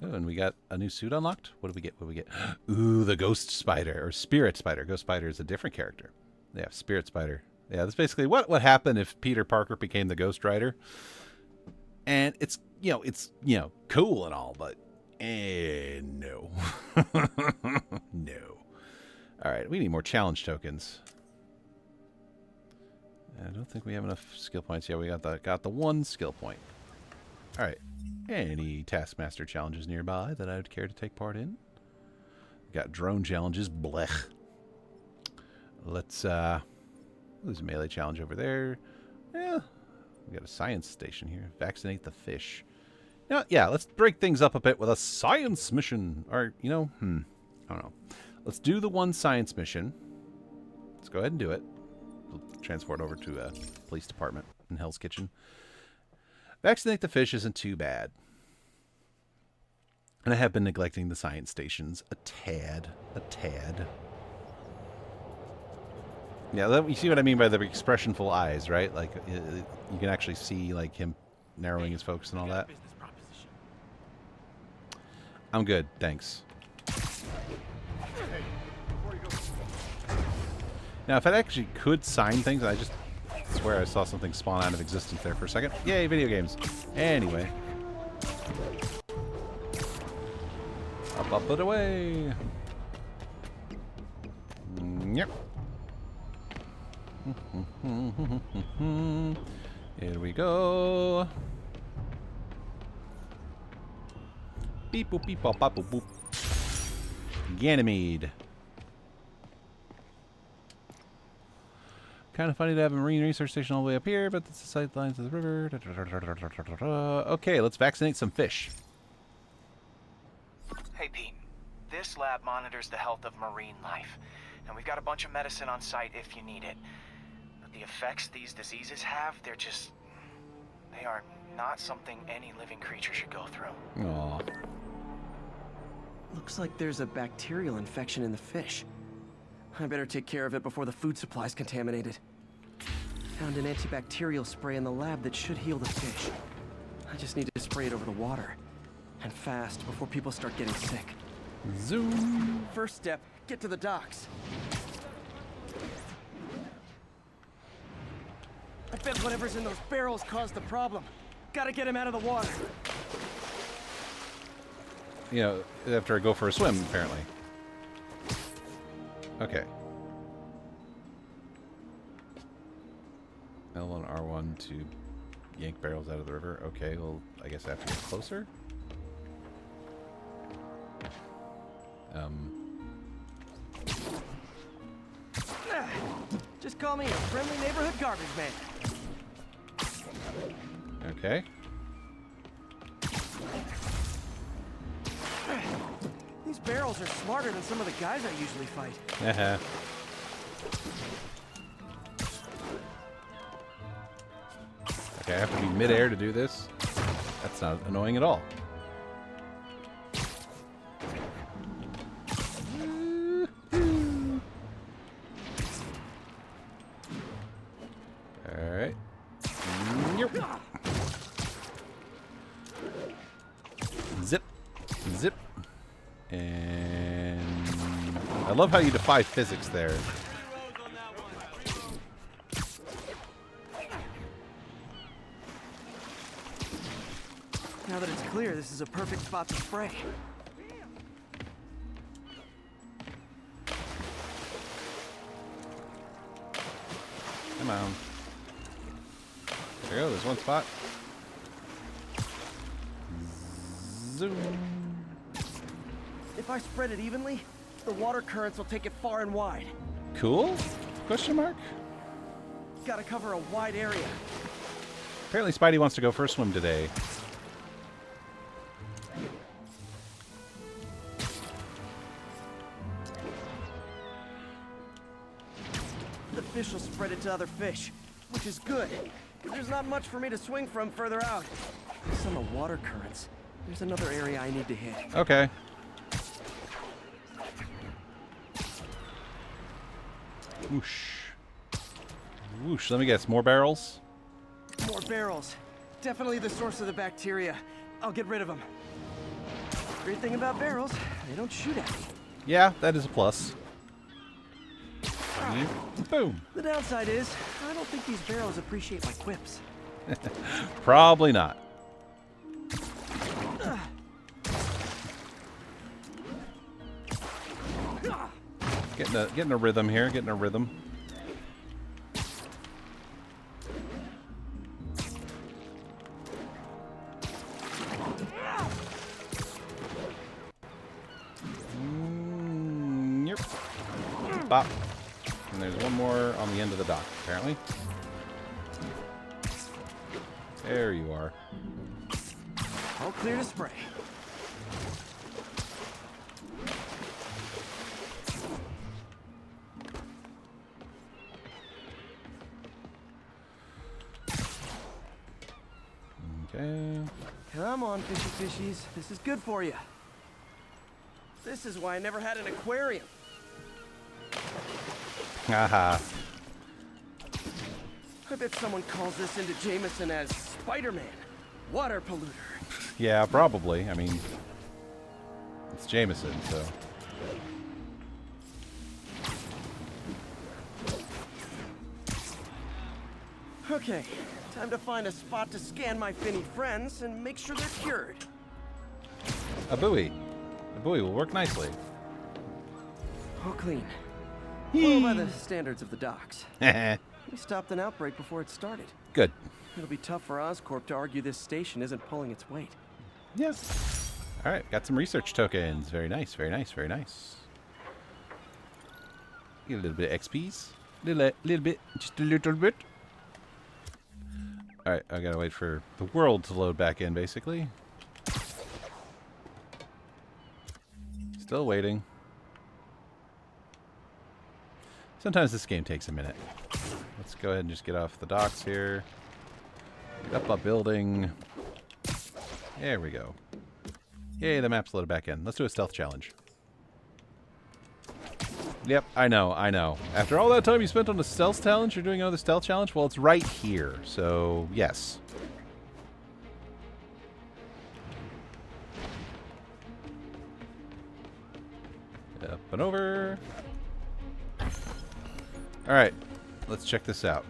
Oh, and we got a new suit unlocked. What do we get? What do we get? Ooh, the ghost spider, or spirit spider. Ghost spider is a different character. Yeah, spirit spider. Yeah, that's basically what would happen if Peter Parker became the Ghost Rider. And it's cool and all, but no. No. Alright, we need more challenge tokens. I don't think we have enough skill points. Yeah, we got the one skill point. Alright. Any Taskmaster challenges nearby that I would care to take part in? Got drone challenges. Blech. Let's, there's a melee challenge over there. Yeah. We got a science station here. Vaccinate the fish. Yeah, let's break things up a bit with a science mission. Or, I don't know. Let's do the one science mission. Let's go ahead and do it. We'll transport over to a police department in Hell's Kitchen. Vaccinate the fish isn't too bad. And I have been neglecting the science stations a tad. Yeah, you see what I mean by the expressionful eyes, right? Like, you can actually see, like, him narrowing his focus and all that. I'm good, thanks. Now, if I actually could sign things, I just swear I saw something spawn out of existence there for a second. Yay, video games. Anyway. Up it away. Yep. Here we go. Beep boop beep bop bop boop boop. Ganymede. Kind of funny to have a marine research station all the way up here, but it's the sidelines of the river. Okay, let's vaccinate some fish. Hey, Pete. This lab monitors the health of marine life, and we've got a bunch of medicine on site if you need it. But the effects these diseases have, they are not something any living creature should go through. Aww. Looks like there's a bacterial infection in the fish. I better take care of it before the food supply's contaminated. Found an antibacterial spray in the lab that should heal the fish. I just need to spray it over the water. And fast, before people start getting sick. Zoom. First step, get to the docks. I bet whatever's in those barrels caused the problem. Gotta get him out of the water. After I go for a swim, apparently. Okay. L1, R1 to yank barrels out of the river. Okay, well, I guess I have to get closer. Just call me a friendly neighborhood garbage man. Okay. These barrels are smarter than some of the guys I usually fight. Okay, I have to be midair to do this. That's not annoying at all. Alright. Zip. Zip. And I love how you defy physics there. Now that it's clear, this is a perfect spot to spray. Come on. There you go, there's one spot. Zoom. If I spread it evenly, the water currents will take it far and wide. Cool? Question mark? Gotta cover a wide area. Apparently Spidey wants to go for a swim today. The fish will spread it to other fish, which is good. There's not much for me to swing from further out. Some are water currents. There's another area I need to hit. Okay. Whoosh. Whoosh. Let me guess. More barrels? More barrels. Definitely the source of the bacteria. I'll get rid of them. Great thing about barrels, they don't shoot at me. Yeah, that is a plus. Boom. The downside is, I don't think these barrels appreciate my quips. Probably not. Getting a rhythm here, getting a rhythm. Yep. Bop. And there's one more on the end of the dock, apparently. There you are. All clear to spray. Okay. Come on, fishy fishies. This is good for you. This is why I never had an aquarium. Haha. I bet someone calls this into Jameson as Spider-Man. Water polluter. Yeah, probably. I mean, it's Jameson, so. Okay, time to find a spot to scan my finny friends and make sure they're cured. A buoy. A buoy will work nicely. All clean. Well, by the standards of the docks. We stopped an outbreak before it started. Good. It'll be tough for Oscorp to argue this station isn't pulling its weight. Yes. All right, got some research tokens. Very nice, very nice, very nice. Get a little bit of XPs. Little bit, just a little bit. All right, I gotta wait for the world to load back in, basically. Still waiting. Sometimes this game takes a minute. Let's go ahead and just get off the docks here. Get up a building. There we go. Yay, the map's loaded back in. Let's do a stealth challenge. Yep, I know, I know. After all that time you spent on the stealth challenge, you're doing another stealth challenge? Well, it's right here, so yes. Up and over. Alright, let's check this out.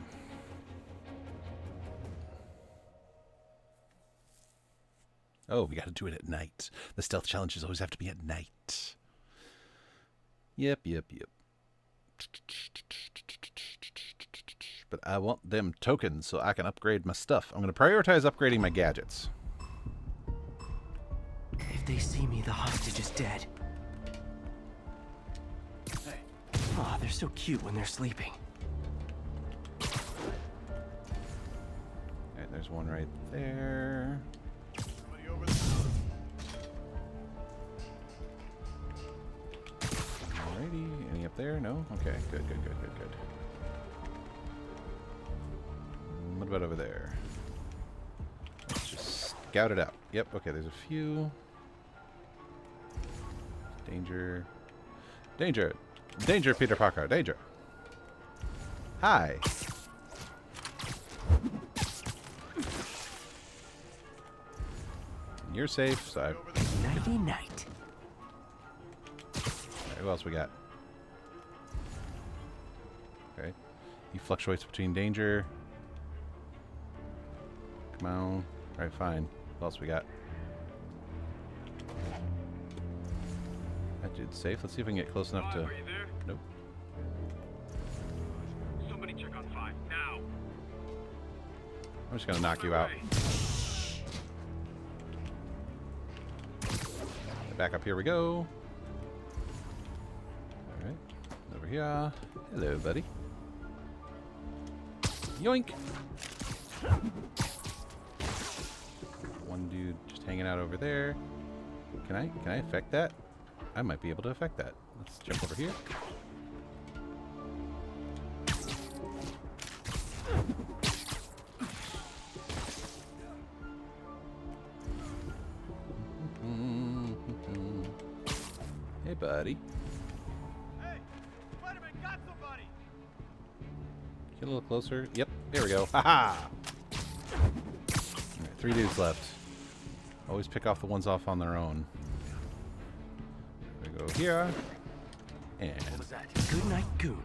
Oh, we gotta do it at night. The stealth challenges always have to be at night. Yep. But I want them tokens so I can upgrade my stuff. I'm gonna prioritize upgrading my gadgets. If they see me, the hostage is dead. Oh, they're so cute when they're sleeping. Alright, there's one right there. there? No? Okay, good. What about over there? Let's just scout it out. Yep, okay, there's a few. Danger. Danger! Danger, Peter Parker! Danger! Hi! You're safe, so I... Nighty-night. Alright, who else we got? Okay. He fluctuates between danger. Come on. Alright, fine. What else we got? That dude's safe. Let's see if we can get close enough to... Are you there? Nope. Somebody check on 5 now. I'm just gonna knock you out. Back up here we go. Alright. Over here. Hello, buddy. Yoink! One dude just hanging out over there. Can I affect that? I might be able to affect that. Let's jump over here. Hey, buddy. Hey, Spider-Man got somebody. Get a little closer. Yep, there we go. Haha! Alright, 3 dudes left. Always pick off the ones off on their own. We go here. And What was that? Good night, goon.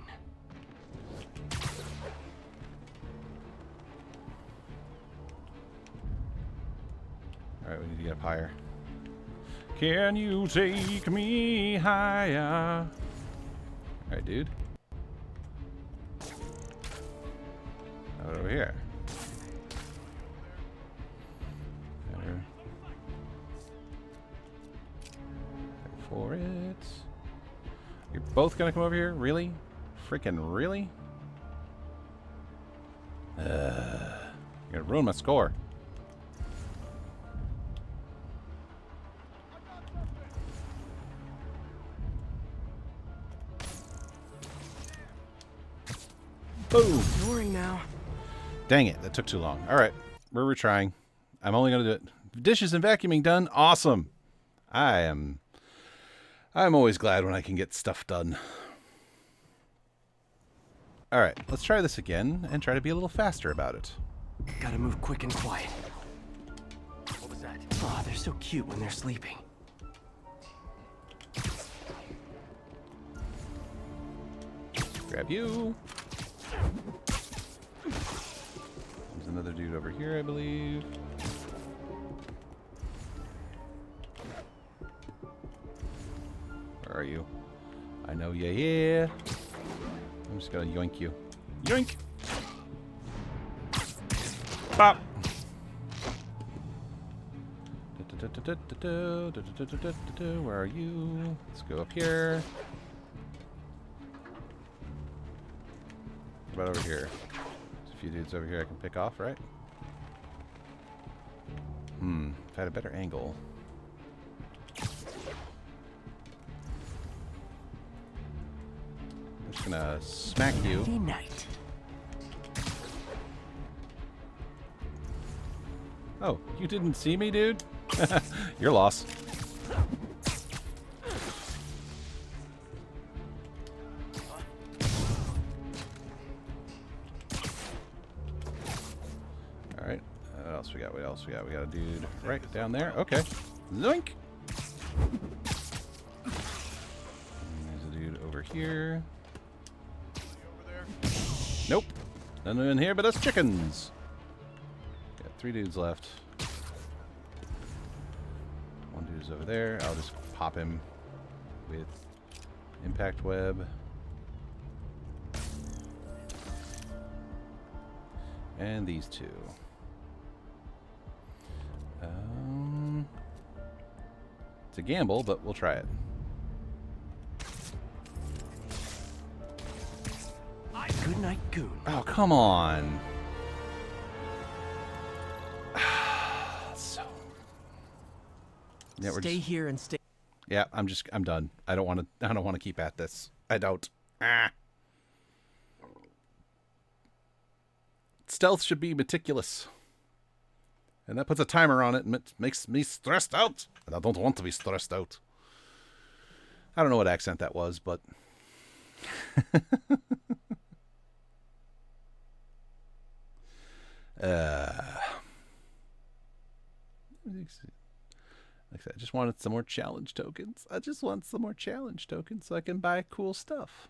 alright, we need to get up higher. Can you take me higher? Alright, dude. Over here. There. Go for it. You're both gonna come over here? Really? Freaking really? You're gonna ruin my score. Boom! Ignoring now. Dang it, that took too long. Alright, we're retrying. I'm only gonna do it. Dishes and vacuuming done. Awesome. I'm always glad when I can get stuff done. Alright, let's try this again and try to be a little faster about it. Gotta move quick and quiet. What was that? Oh, they're so cute when they're sleeping. Grab you. There's another dude over here, I believe. Where are you? I know ya, yeah. I'm just gonna yoink you. Yoink! Bop! Where are you? Let's go up here. What about over here? There's a few dudes over here I can pick off, right? If I had a better angle. I'm just gonna smack you. Night. Oh, you didn't see me, dude? Your loss. Alright, what else we got? What else we got? We got a dude right down there. Okay. Zoink! And there's a dude over here. Nope. None in here but us chickens. Got 3 dudes left. One dude's over there. I'll just pop him with impact web. And these 2. It's a gamble, but we'll try it. Good night, goon. Oh, come on. Yeah, Stay here and stay. Yeah, I'm done. I don't want to keep at this. I don't. Stealth should be meticulous. And that puts a timer on it and it makes me stressed out. And I don't want to be stressed out. I don't know what accent that was, but... Like I said, I just wanted some more challenge tokens. I just want some more challenge tokens so I can buy cool stuff.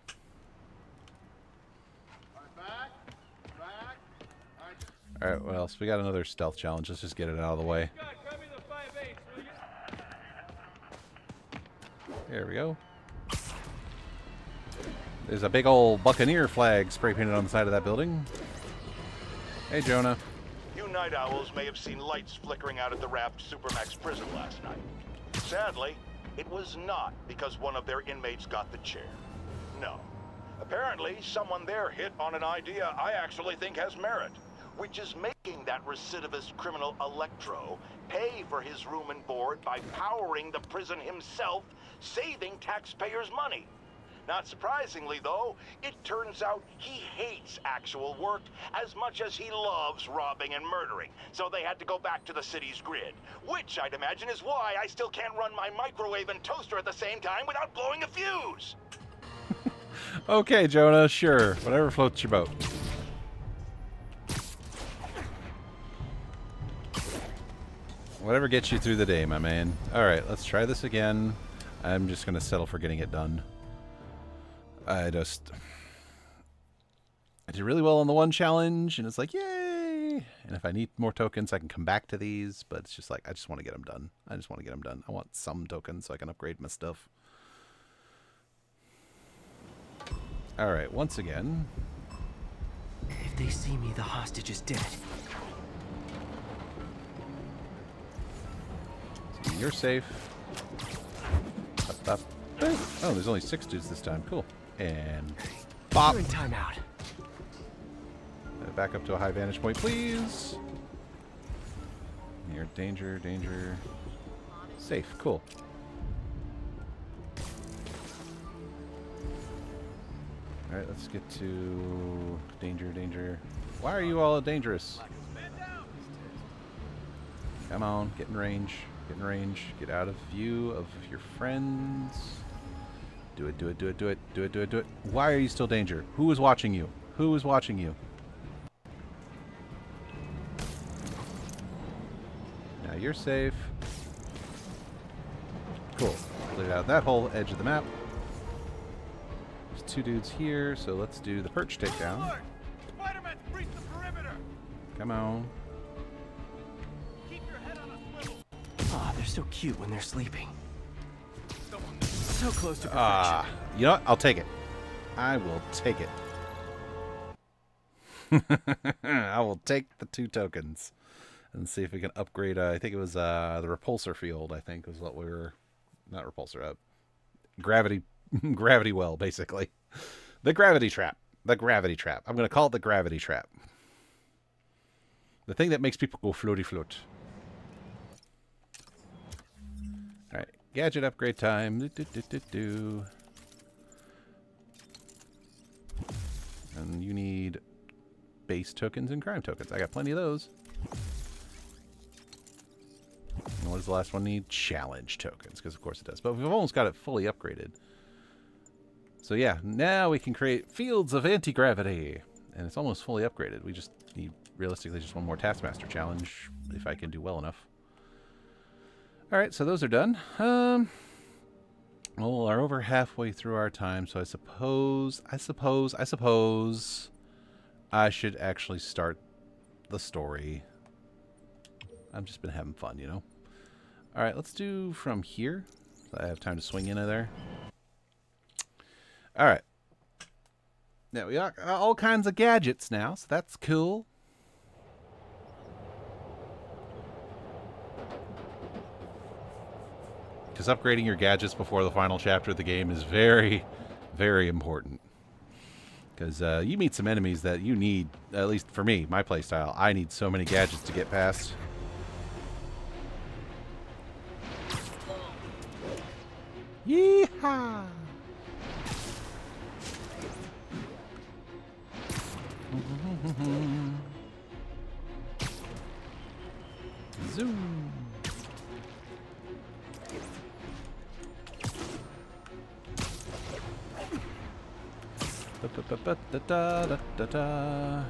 Alright, what else? We got another stealth challenge. Let's just get it out of the way. There we go. There's a big old Buccaneer flag spray painted on the side of that building. Hey, Jonah. You night owls may have seen lights flickering out at the Raft Supermax prison last night. Sadly, it was not because one of their inmates got the chair. No. Apparently, someone there hit on an idea I actually think has merit, which is making that recidivist criminal Electro pay for his room and board by powering the prison himself, saving taxpayers' money. Not surprisingly, though, it turns out he hates actual work as much as he loves robbing and murdering, so they had to go back to the city's grid, which I'd imagine is why I still can't run my microwave and toaster at the same time without blowing a fuse. Okay, Jonah, sure. Whatever floats your boat. Whatever gets you through the day, my man. Alright, let's try this again. I'm just going to settle for getting it done. I did really well on the one challenge, and it's like, yay! And if I need more tokens, I can come back to these, but it's just like, I just want to get them done. I just want to get them done. I want some tokens so I can upgrade my stuff. Alright, once again. If they see me, the hostage is dead. So you're safe. Up, up. Oh, there's only 6 dudes this time. Cool. And bop. You're in timeout. Back up to a high vantage point, please. Near danger, danger. Safe. Cool. Alright, let's get to danger, danger. Why are you all dangerous? Come on, get in range. Get in range. Get out of view of your friends. Do it, do it, do it, do it, do it, do it, do it. Why are you still danger? Who is watching you? Who is watching you? Now you're safe. Cool. Cleared out that whole edge of the map. There's 2 dudes here, so let's do the perch takedown. Spider-Man's breached the perimeter. Come on. Keep your head on a swivel. Oh, they're so cute when they're sleeping. So close to perfection. Ah, you know what? I'll take it. I will take it. I will take the 2 tokens and see if we can upgrade. I think it was the repulsor field. I think was what we were. Not repulsor. Gravity. Gravity well, basically. The gravity trap. The gravity trap. I'm going to call it the gravity trap. The thing that makes people go floaty float. All right. Gadget upgrade time. And you need base tokens and crime tokens. I got plenty of those. And what does the last one need? Challenge tokens, because of course it does. But we've almost got it fully upgraded. So yeah, now we can create fields of anti-gravity. And it's almost fully upgraded. We just need, realistically, just one more Taskmaster challenge, if I can do well enough. Alright, so those are done. Well, we're over halfway through our time, so I suppose I should actually start the story. I've just been having fun, you know? Alright, let's do from here. So I have time to swing into there. Alright. Now, we got all kinds of gadgets now, so that's cool. Because upgrading your gadgets before the final chapter of the game is very, very important. Because you meet some enemies that you need, at least for me, my playstyle, I need so many gadgets to get past. Yeehaw! Zoom.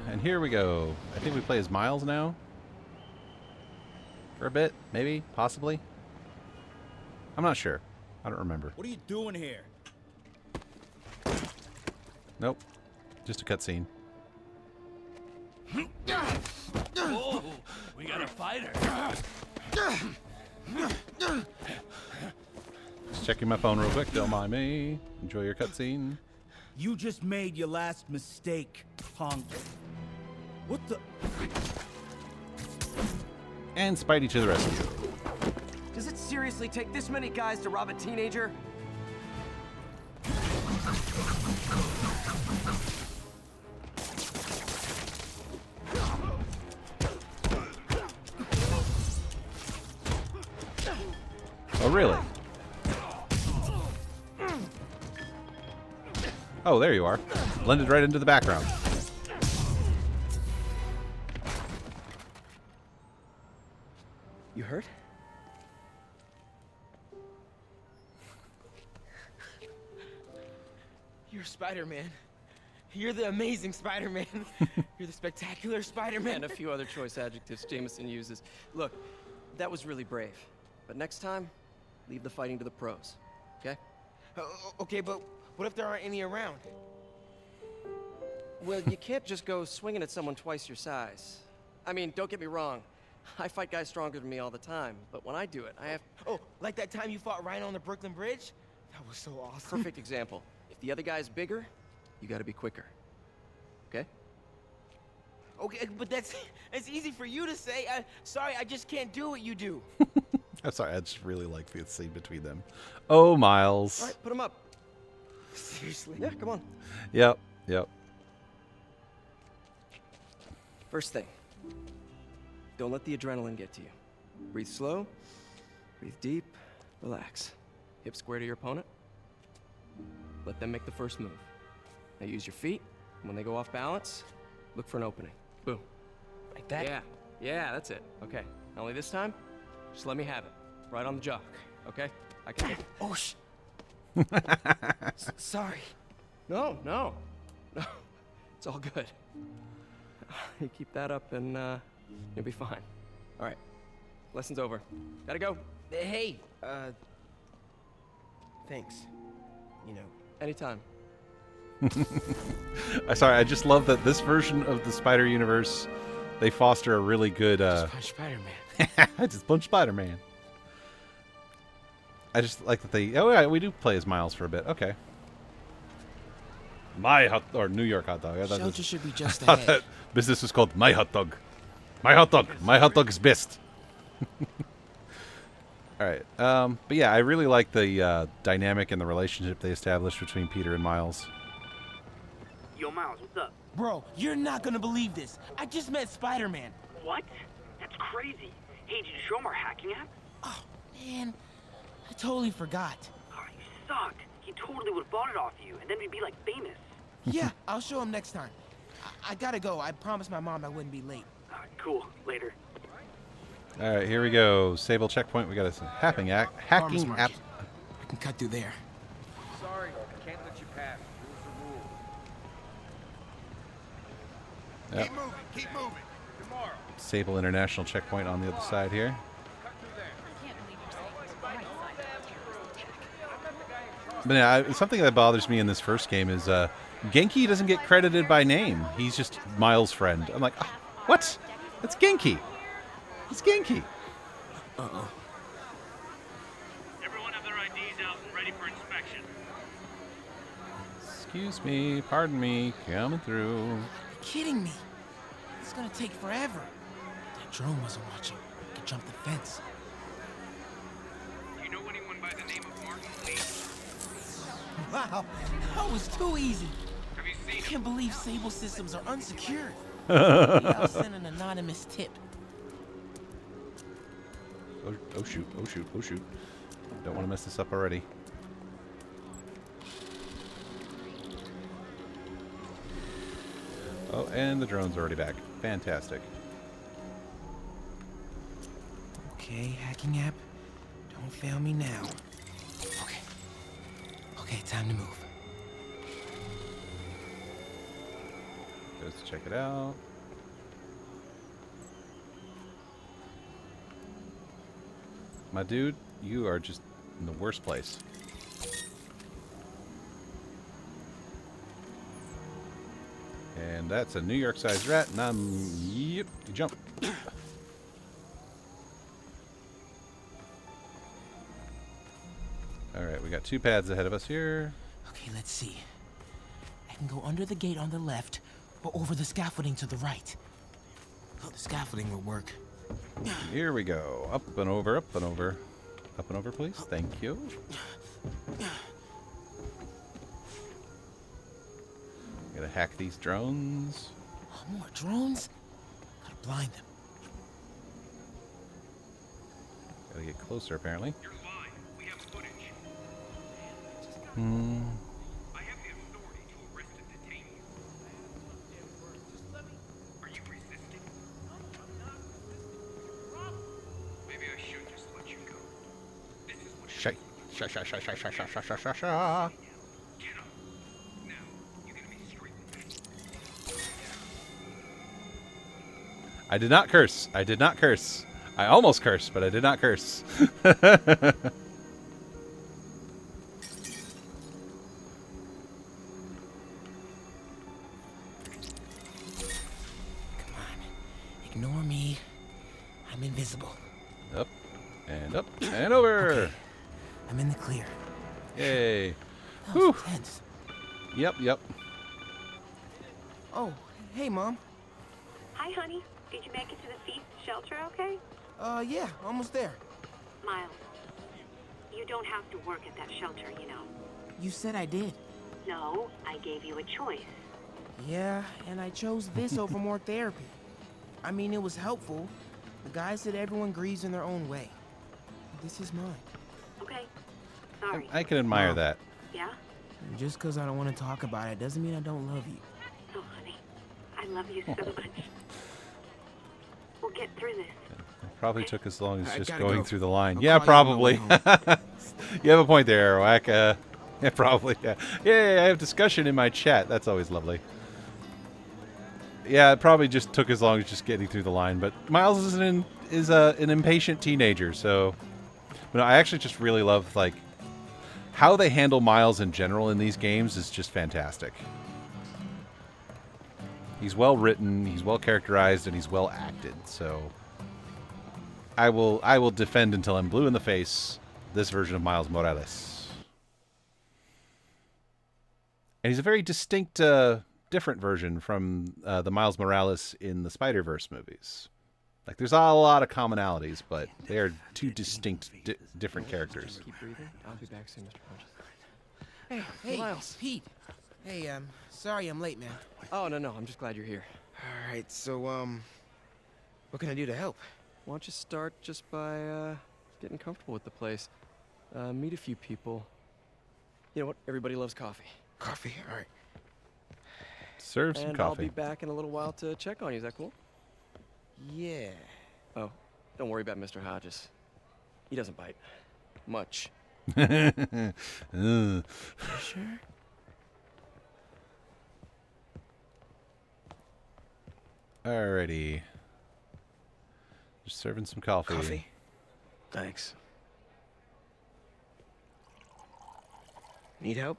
And here we go. I think we play as Miles now. For a bit, maybe, possibly. I'm not sure. I don't remember. What are you doing here? Nope. Just a cutscene. Oh, we got a fighter. Just checking my phone real quick. Don't mind me. Enjoy your cutscene. You just made your last mistake, punk. What the? And Spidey to the rescue. Does it seriously take this many guys to rob a teenager? Oh, really? Oh, there you are. Blended right into the background. You hurt? You're Spider-Man. You're the amazing Spider-Man. You're the spectacular Spider-Man. And a few other choice adjectives Jameson uses. Look, that was really brave. But next time, leave the fighting to the pros, okay? Okay, but what if there aren't any around? Well, you can't just go swinging at someone twice your size. I mean, don't get me wrong. I fight guys stronger than me all the time, but when I do it, I have... Oh, like that time you fought Rhino on the Brooklyn Bridge? That was so awesome. Perfect example. If the other guy's bigger, you gotta be quicker. Okay? Okay, but that's easy for you to say. Sorry, I just can't do what you do. I'm sorry, I just really like the scene between them. Oh, Miles. All right, put him up. Seriously? Yeah, come on. Yep, yep. First thing, don't let the adrenaline get to you. Breathe slow, breathe deep, relax. Hip square to your opponent. Let them make the first move. Now use your feet. When they go off balance, look for an opening. Boom. Like that? Yeah, yeah, that's it. Okay, only this time, just let me have it. Right on the jaw, okay? I can. Oh, sorry. No, no. No, it's all good. You keep that up and you'll be fine. All right, lesson's over. Gotta go. Hey, thanks. You know. Anytime. I'm sorry, I just love that this version of the Spider Universe, they foster a really good... Just punch Spider-Man. I just punch Spider-Man. I just like that they... Oh, yeah, we do play as Miles for a bit. Okay. My hot... Or New York hot dog. I thought Shelter should be just I thought ahead. that business was called My Hot Dog. My Hot Dog. My Hot Dog is best. Alright. But yeah, I really like the dynamic and the relationship they established between Peter and Miles. Yo, Miles, what's up? Bro, you're not gonna believe this. I just met Spider-Man. What? That's crazy. Hey, did you show him our hacking app? Oh, man. I totally forgot. Oh, you suck. He totally would have bought it off you, and then we'd be, like, famous. Yeah, I'll show him next time. I gotta go. I promised my mom I wouldn't be late. Cool. Later. Alright, here we go. Sable checkpoint. We got a hacking app. I can cut through there. Sorry, can't let you pass. Rules are rules. Yep. Keep moving. Tomorrow. Sable International checkpoint on the other side here. But yeah, something that bothers me in this first game is Genki doesn't get credited by name. He's just Miles' friend. I'm like, oh, what? That's Genki. It's Genki. Uh-oh. Everyone have their IDs out and ready for inspection. Excuse me, pardon me, coming through. You're kidding me. It's gonna take forever. That drone wasn't watching. I could jump the fence. Do you know anyone by the name of Martin Lee? Wow, that was too easy. Have you seen I can't believe Sable systems are unsecured. Oh, I'll send an anonymous tip. oh shoot, oh shoot, oh shoot. Don't want to mess this up already. Oh, and the drone's already back. Fantastic. Okay, hacking app. Don't fail me now. Okay. Okay, time to move. Let's check it out. My dude, you are just in the worst place. And that's a New York-sized rat, and yep, you jump. Alright, we got 2 pads ahead of us here. Okay, let's see. I can go under the gate on the left, or over the scaffolding to the right. Oh, the scaffolding will work. Here we go. Up and over, up and over. Up and over, please. Thank you. Gotta hack these drones. Oh, more drones? Gotta blind them. Gotta get closer, apparently. You're fine. We have footage. Hmm. I have the authority to arrest and detain you. Are you resisting? No, I'm not resisting. Maybe I should just let you go. This is what Shy. Shy, shy, shy, shy, shy, shy, shy, shy, shy, shy. Get up. Now, you're gonna be straight with me. I did not curse. I did not curse. I almost cursed, but I did not curse. Come on. Ignore me. I'm invisible. Up and up and over. Okay. I'm in the clear. Yay. That was intense. Yep, yep. Oh, hey, Mom. Hi, honey. Did you make it to the feast shelter okay? Yeah, almost there. Miles, you don't have to work at that shelter, you know. You said I did. No, I gave you a choice. Yeah, and I chose this over more therapy. I mean, it was helpful. The guy said everyone grieves in their own way. This is mine. Okay. Sorry. I can admire that. Yeah? And just because I don't want to talk about it doesn't mean I don't love you. Oh, honey. I love you so much. We'll get through this. It probably took as long as I just gotta going go. through the line. I'll Yeah, call you on my way probably. home. You have a point there, Arawak. Yeah, probably. Yeah. Yeah, I have discussion in my chat. That's always lovely. Yeah, it probably just took as long as just getting through the line. But Miles is an impatient teenager, so. But I actually just really love like how they handle Miles in general in these games is just fantastic. He's well written, he's well characterized, and he's well acted. So I will defend until I'm blue in the face this version of Miles Morales. And he's a very distinct, different version from the Miles Morales in the Spider-Verse movies. Like, there's a lot of commonalities, but they are two distinct, different characters. Keep breathing. I'll be back soon, Mr. Hodges. Hey, Miles. Pete. Hey, sorry I'm late, man. Oh, no, I'm just glad you're here. All right, so, what can I do to help? Why don't you start just by, getting comfortable with the place. Meet a few people. You know what? Everybody loves coffee. Coffee? All right. Serve some And coffee. I'll be back in a little while to check on you. Is that cool? Yeah. Oh, don't worry about Mr. Hodges. He doesn't bite. Much. Ugh. Sure? Alrighty. Just serving some coffee. Coffee? Thanks. Need help?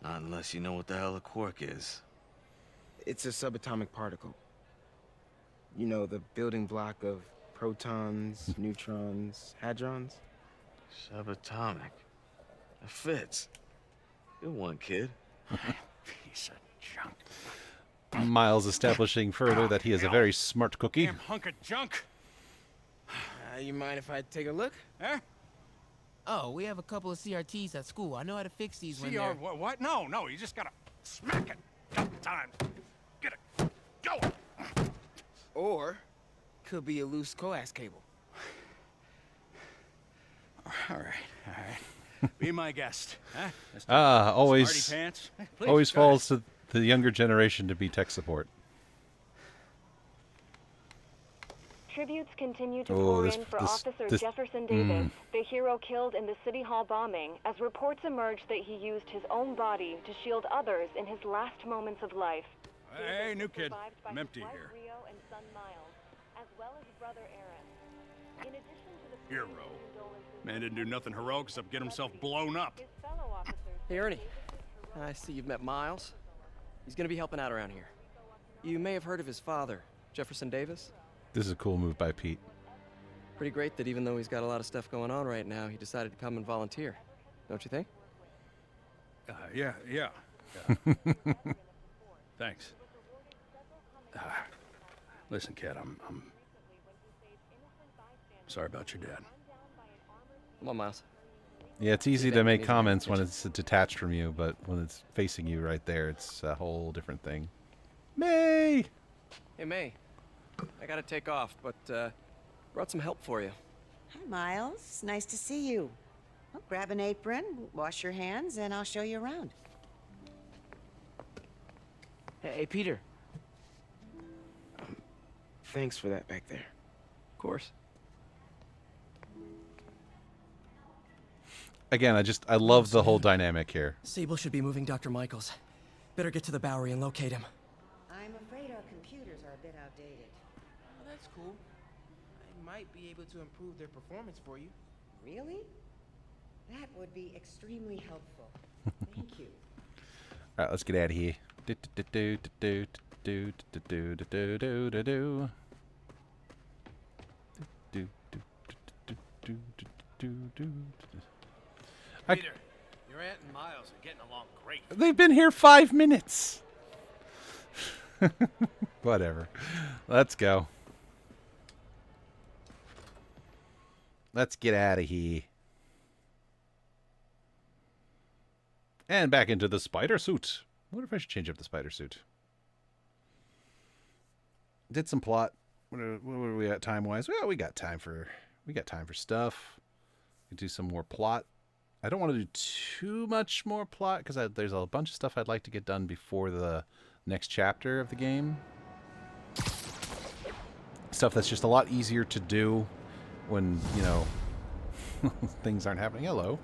Not unless you know what the hell a quark is. It's a subatomic particle. You know, the building block of protons, neutrons, hadrons. Subatomic. It fits. Good one, kid. Piece of junk. Miles establishing further that he is a very smart cookie. Damn hunk of junk. You mind if I take a look? Huh? Oh, we have a couple of CRTs at school. I know how to fix these when CR they're... what? No, you just gotta smack it a couple times. Get it. Go! Or, could be a loose coax cable. All right. Be my guest, huh? Mr. Always, Smarty Pants? Please, always go ahead. falls to the younger generation to be tech support. Tributes continue to Oh, pour in for Officer Jefferson Davis, the hero killed in the City Hall bombing, as reports emerge that he used his own body to shield others in his last moments of life. Hey, new kid. I'm empty here. Rio and son Miles, as well as brother Aaron. In addition to the Hero. Man didn't do nothing heroic except get himself blown up. Hey, Ernie. I see you've met Miles. He's gonna be helping out around here. You may have heard of his father, Jefferson Davis. This is a cool move by Pete. Pretty great that even though he's got a lot of stuff going on right now, he decided to come and volunteer. Don't you think? Yeah. Thanks. Listen, kid, I'm sorry about your dad. Come on, Miles. Yeah, it's easy to make comments when it's detached from you, but when it's facing you right there, it's a whole different thing. May! Hey, May. I gotta take off, but brought some help for you. Hi, Miles. Nice to see you. Well, grab an apron, wash your hands, and I'll show you around. Hey, Peter. Thanks for that back there. Of course. Again, I love the whole dynamic here. Sable should be moving Dr. Michaels. Better get to the Bowery and locate him. I'm afraid our computers are a bit outdated. Well, that's cool. I might be able to improve their performance for you. Really? That would be extremely helpful. Thank you. All right, let's get out of here. Peter, your aunt and Miles are getting along great. They've been here 5 minutes. Whatever. Let's go. Let's get out of here. And back into the spider suit. I wonder if I should change up the spider suit. Did some plot. What are we at time-wise? Well, we got time for stuff. We do some more plot. I don't want to do too much more plot because there's a bunch of stuff I'd like to get done before the next chapter of the game. Stuff that's just a lot easier to do when, you know, things aren't happening. Hello.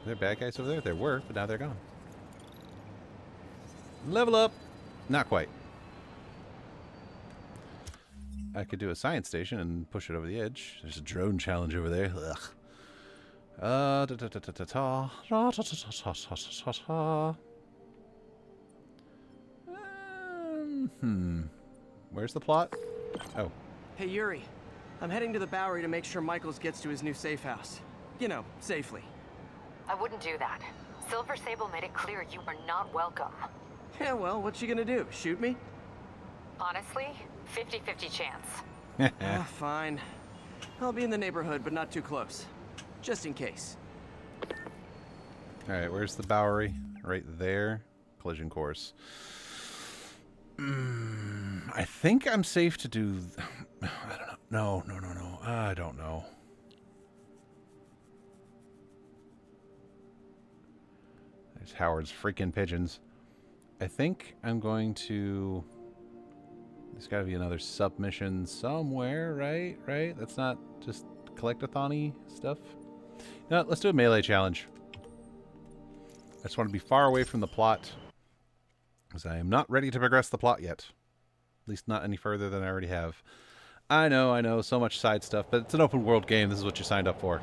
Are there bad guys over there? There were, but now they're gone. Level up. Not quite. I could do a science station and push it over the edge. There's a drone challenge over there. Ugh. Where's the plot? Oh. Hey, Yuri. I'm heading to the Bowery to make sure Michaels gets to his new safe house. You know, safely. I wouldn't do that. Silver Sable made it clear you are not welcome. Yeah, well, what's she gonna do? Shoot me? Honestly, 50-50 chance. Fine. I'll be in the neighborhood, but not too close. Just in case. Alright, where's the Bowery? Right there. Collision course. I think I'm safe to do... I don't know. No. I don't know. There's Howard's freaking pigeons. I think I'm going to... There's got to be another submission somewhere, right? Right? That's not just collect-a-thon-y stuff. No, let's do a melee challenge. I just want to be far away from the plot, because I am not ready to progress the plot yet. At least not any further than I already have. I know, so much side stuff, but it's an open world game. This is what you signed up for.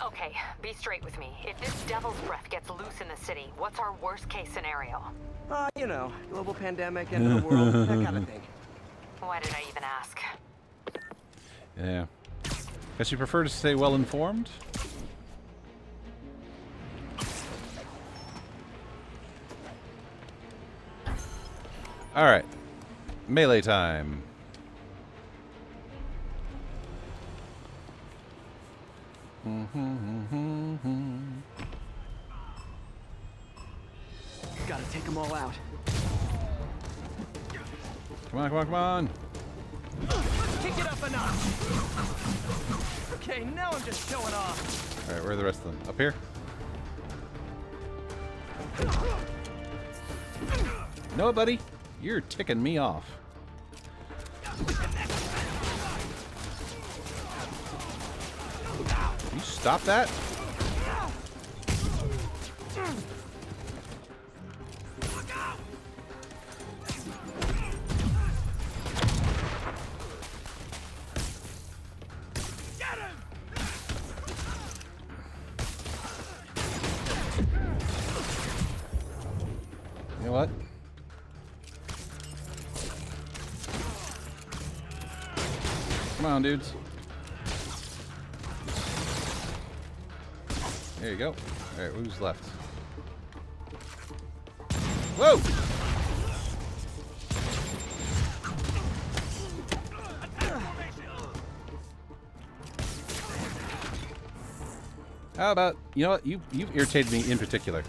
Okay, be straight with me. If this devil's breath gets loose in the city, what's our worst case scenario? You know, global pandemic, end of the world, that kind of thing. Why did I even ask? Yeah. Guess you prefer to stay well informed? Alright. Melee time. Gotta take them all out. Come on, come on, come on. Let's kick it up a notch. Okay, now I'm just showing off. All right, where are the rest of them? Up here? No, buddy. You're ticking me off. You stop that? You know what? Come on, dudes. There you go. Alright, who's left? Whoa! How about, you know what? You've irritated me in particular.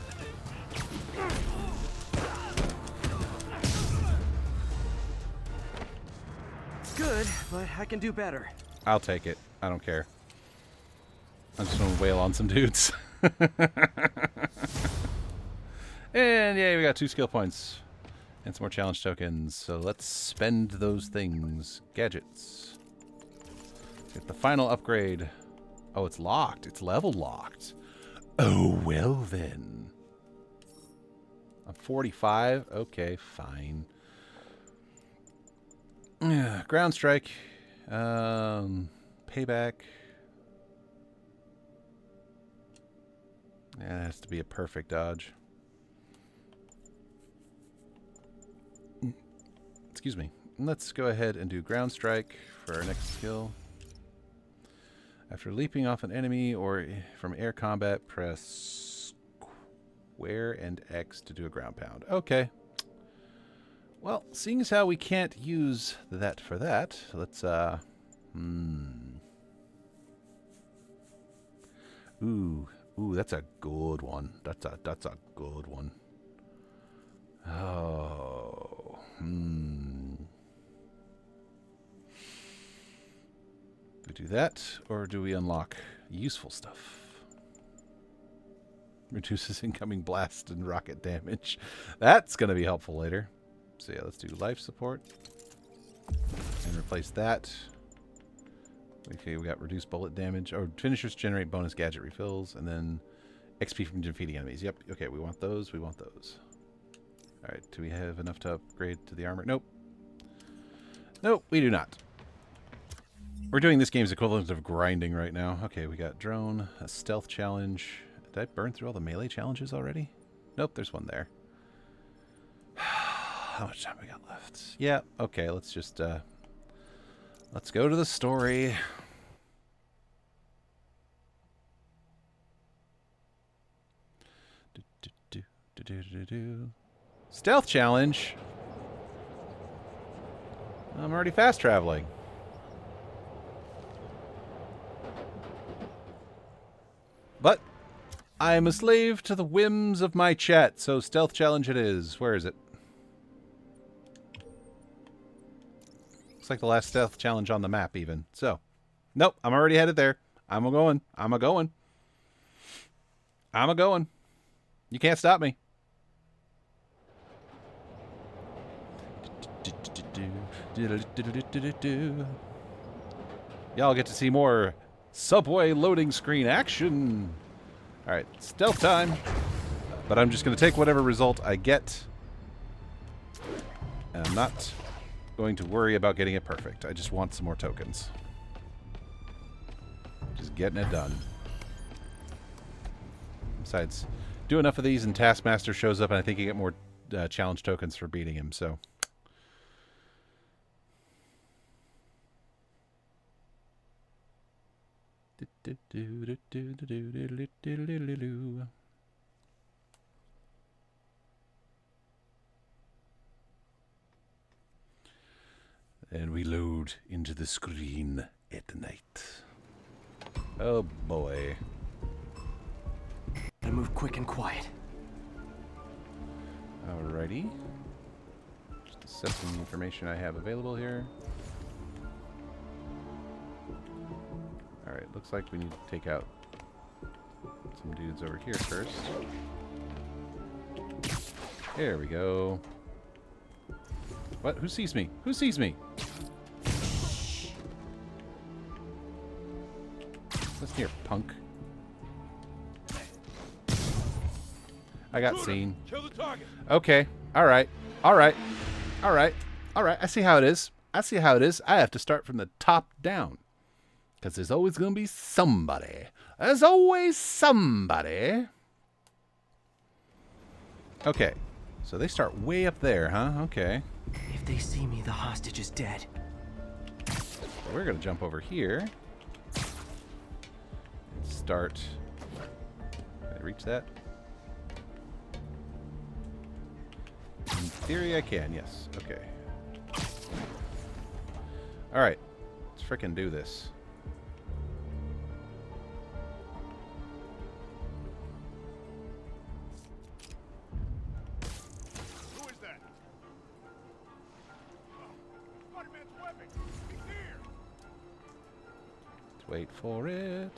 Good, but I can do better. I'll take it. I don't care. I'm just gonna wail on some dudes. And yeah, we got 2 skill points and some more challenge tokens. So let's spend those things. Gadgets. Get the final upgrade. Oh, it's locked. It's level locked. Oh, well then. I'm 45. Okay, fine. Ground strike. Payback. Yeah, it has to be a perfect dodge. Excuse me. Let's go ahead and do ground strike for our next skill. After leaping off an enemy or from air combat, press square and X to do a ground pound. Okay. Well, seeing as how we can't use that for that, let's Ooh, that's a good one. That's a good one. Oh, Do we do that, or do we unlock useful stuff? Reduces incoming blast and rocket damage. That's going to be helpful later. So yeah, let's do life support. And replace that. Okay, we got reduced bullet damage. Oh, finishers generate bonus gadget refills, and then XP from defeating enemies. Yep, okay, we want those, we want those. Alright, do we have enough to upgrade to the armor? Nope. Nope, we do not. We're doing this game's equivalent of grinding right now. Okay, we got drone, a stealth challenge. Did I burn through all the melee challenges already? Nope, there's one there. How much time we got left? Yeah, okay, let's just, let's go to the story. Stealth challenge? I'm already fast traveling. But I am a slave to the whims of my chat, so stealth challenge it is. Where is it? Looks like the last stealth challenge on the map even. So, nope, I'm already headed there. I'm a-going. I'm a-going. I'm a-going. You can't stop me. Y'all get to see more subway loading screen action. Alright, stealth time. But I'm just going to take whatever result I get. And I'm not going to worry about getting it perfect. I just want some more tokens. Just getting it done. Besides, do enough of these and Taskmaster shows up and I think you get more challenge tokens for beating him, so... And we load into the screen at night. Oh boy. I move quick and quiet. Alrighty. Just a Accessing the information I have available here. Alright, looks like we need to take out some dudes over here first. There we go. What? Who sees me? Who sees me? Listen here, punk. I got seen. Kill the target. Okay. Alright. Alright. Alright. Alright. I see how it is. I see how it is. I have to start from the top down. Because there's always going to be somebody. There's always somebody. Okay. So they start way up there, huh? Okay. If they see me, the hostage is dead. So we're going to jump over here. And start. Can I reach that? In theory, I can, yes. Okay. Alright. Let's frickin' do this. Who is that? Spider-Man's weapon. He's here. Let's wait for it.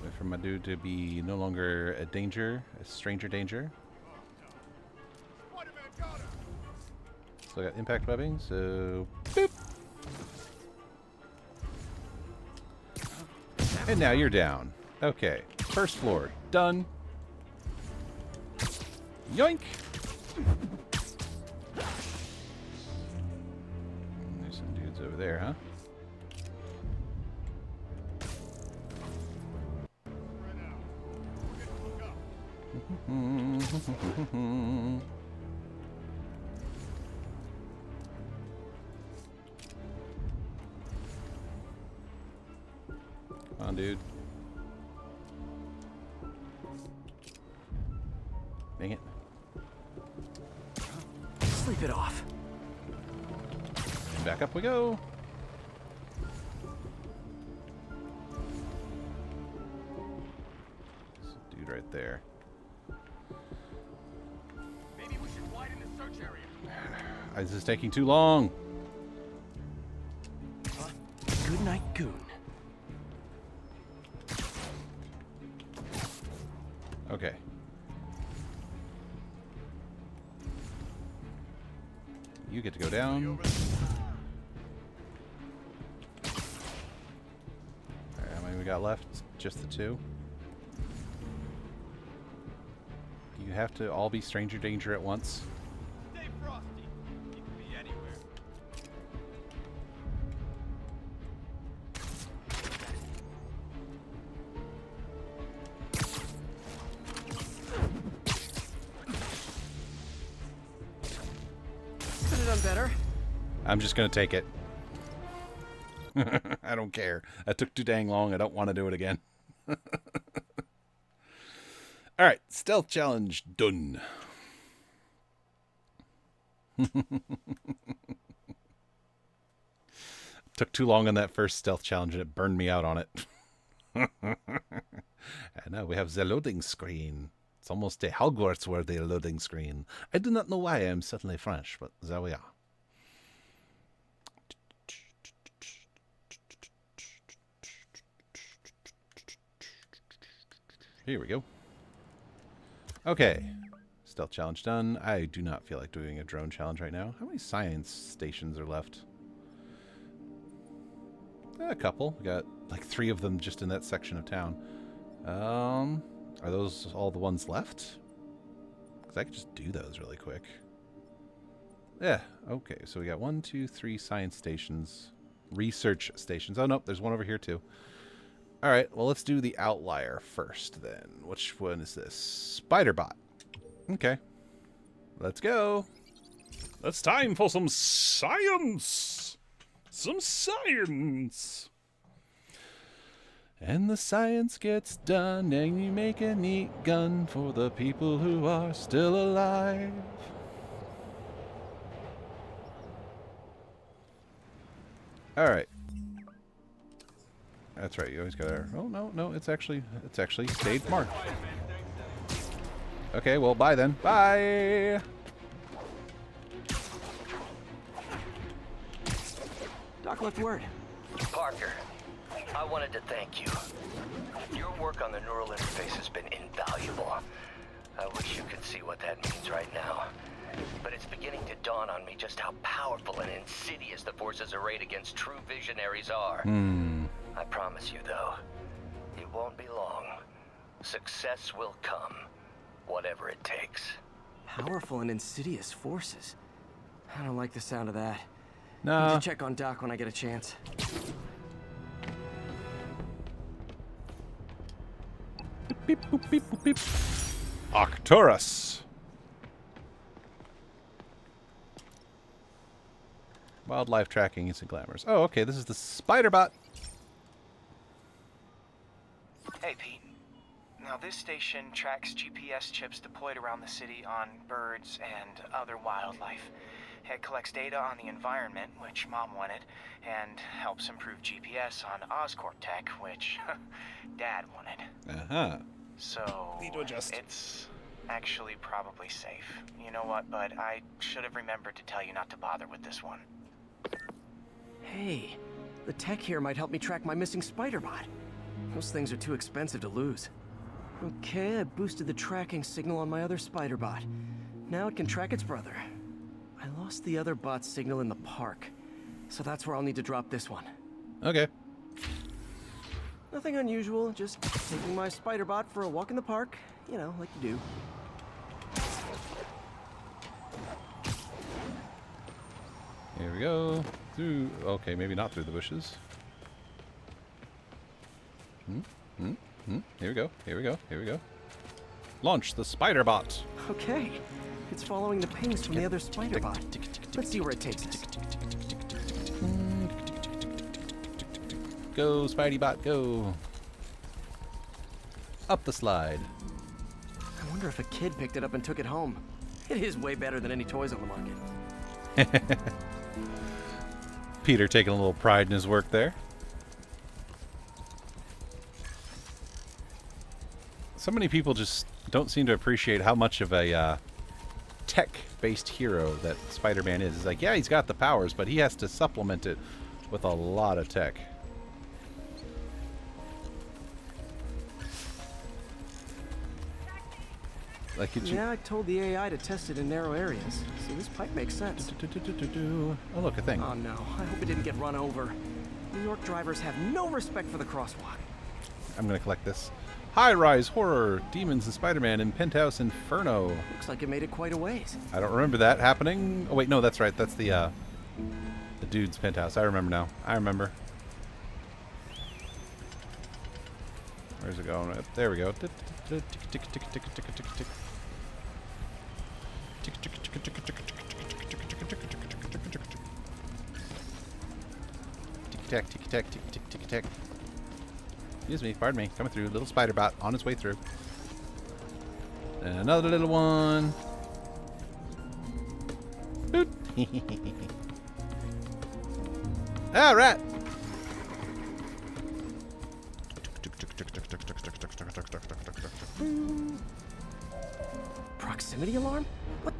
Wait for my dude to be no longer a danger, a stranger danger. So I got impact webbing, so boop. And now you're down. Okay, first floor done. Yoink. There's some dudes over there, huh? Come on, dude. Dang it. Sleep it off. And back up we go. There's a dude right there. Maybe we should widen the search area. This is taking too long. Good night, goon. Okay. You get to go down. Alright, how many we got left? Just the two. You have to all be stranger danger at once. Stay frosty. You can be anywhere. Could have done better. I'm just gonna take it. I don't care. That took too dang long. I don't want to do it again. Alright, stealth challenge done. Took too long on that first stealth challenge and it burned me out on it. And now we have the loading screen. It's almost a Hogwarts-worthy loading screen. I do not know why I am suddenly French, but there we are. Here we go. Okay. Stealth challenge done. I do not feel like doing a drone challenge right now. How many science stations are left? A couple. We got like 3 of them just in that section of town. Are those all the ones left? Because I could just do those really quick. Yeah. Okay. So we got 1, 2, 3 science stations. Research stations. Oh, nope. There's one over here too. All right, well, let's do the outlier first then. Which one is this? Spiderbot. Okay. Let's go. It's time for some science. Some science. And the science gets done, and you make a neat gun for the people who are still alive. All right. That's right. You always gotta. Oh no, it's actually stayed marked. Okay, well, bye then. Bye. Doc left word. Parker, I wanted to thank you. Your work on the neural interface has been invaluable. I wish you could see what that means right now. But it's beginning to dawn on me just how powerful and insidious the forces arrayed against true visionaries are. I promise you, though, it won't be long. Success will come, whatever it takes. Powerful and insidious forces. I don't like the sound of that. Nah. Need to check on Doc when I get a chance. Beep, boop, beep, boop, beep. Arcturus. Wildlife tracking is glamorous. Oh, okay. This is the spider bot. Hey, Pete. Now, this station tracks GPS chips deployed around the city on birds and other wildlife. It collects data on the environment, which Mom wanted, and helps improve GPS on Oscorp tech, which Dad wanted. Uh-huh. So, need to adjust. It's actually probably safe. You know what, bud? I should have remembered to tell you not to bother with this one. Hey, the tech here might help me track my missing spider bot. Those things are too expensive to lose. Okay, I boosted the tracking signal on my other spider bot. Now it can track its brother. I lost the other bot's signal in the park, so that's where I'll need to drop this one. Okay. Nothing unusual, just taking my spider bot for a walk in the park. You know, like you do. Here we go. Through. Okay, maybe not through the bushes. Here we go. Here we go. Here we go. Launch the spider bot. Okay, it's following the pings from the other spider bot. Let's see where it takes us. Go, Spidey bot, go. Up the slide. I wonder if a kid picked it up and took it home. It is way better than any toys on the market. Peter taking a little pride in his work there. So many people just don't seem to appreciate how much of a tech-based hero that Spider-Man is. It's like, yeah, he's got the powers, but he has to supplement it with a lot of tech. Like, yeah, I told the AI to test it in narrow areas, so this pipe makes sense. Oh, look, a thing. Oh no, I hope it didn't get run over. New York drivers have no respect for the crosswalk. I'm gonna collect this. High-rise horror, demons and Spider-Man in Penthouse Inferno. Looks like it made it quite a ways. I don't remember that happening. Oh wait, no, that's right. That's the dude's penthouse. I remember now. I remember. Where's it going? There we go. Tick-tack, tick-tack, tick-tick-tick-tack. Excuse me, pardon me. Coming through. Little spider bot on its way through. And another little one. Boot. All right. Proximity alarm? What?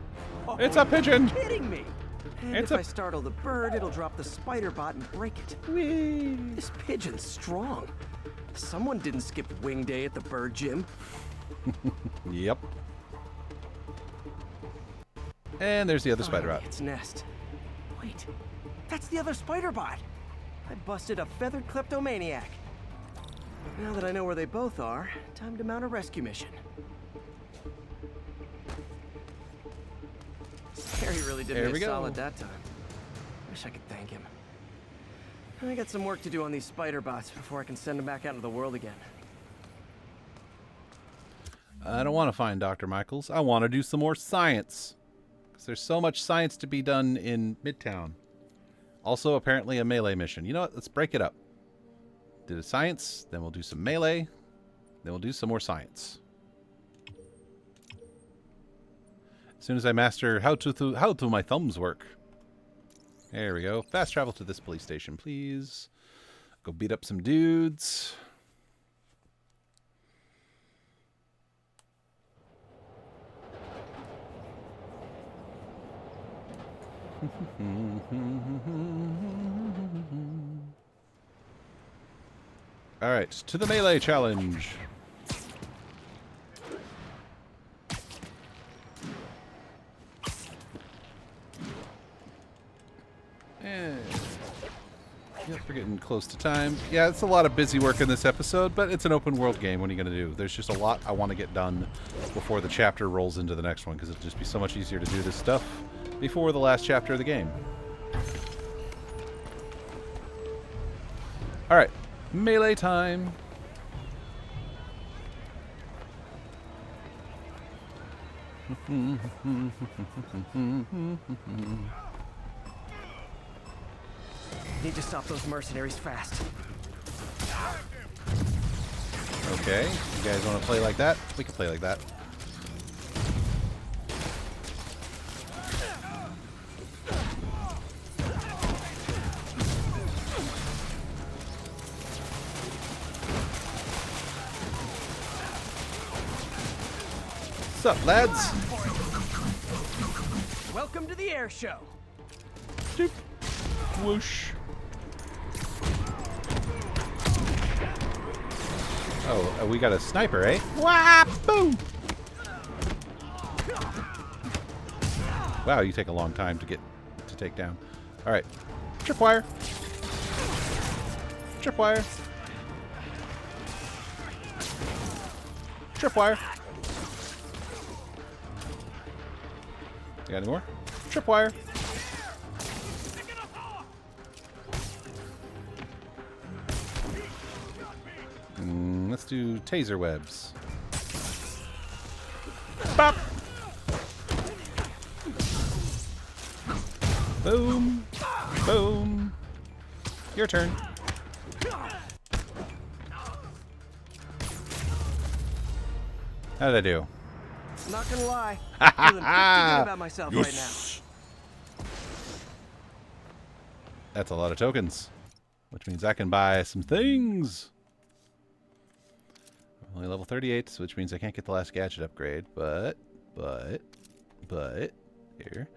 Oh, It's a pigeon. You're kidding me. And It's if I startle the bird, it'll drop the spider bot and break it. Whee. This pigeon's strong. Someone didn't skip wing day at the bird gym. Yep. And there's the other spider bot. Its nest. Wait, that's the other spider bot. I busted a feathered kleptomaniac. Now that I know where they both are, time to mount a rescue mission. Harry really did me a solid that time. Wish I could thank him. I got some work to do on these spider bots before I can send them back out into the world again. I don't want to find Dr. Michaels. I want to do some more science. Because there's so much science to be done in Midtown. Also, apparently, a melee mission. You know what? Let's break it up. Did a science, then we'll do some melee, then we'll do some more science. As soon as I master how to my thumbs work. There we go. Fast travel to this police station, please. Go beat up some dudes. All right, to the melee challenge. Yep, we're getting close to time. Yeah, it's a lot of busy work in this episode, but it's an open world game. What are you going to do? There's just a lot I want to get done before the chapter rolls into the next one, because it'll just be so much easier to do this stuff before the last chapter of the game. Alright, melee time. Need to stop those mercenaries fast. Okay, you guys want to play like that? We can play like that. What's up, lads? Welcome to the air show. Doop. Whoosh. Oh, we got a sniper, eh? Wah! Boom! Wow, you take a long time to take down. All right, tripwire. Tripwire. Tripwire. You got any more? Tripwire. Let's do taser webs. Bop! Boom! Boom! Your turn. How did I do? Not gonna lie, I'm feeling pretty good about myself right now. That's a lot of tokens, which means I can buy some things. Only level 38, which means I can't get the last gadget upgrade, but, here.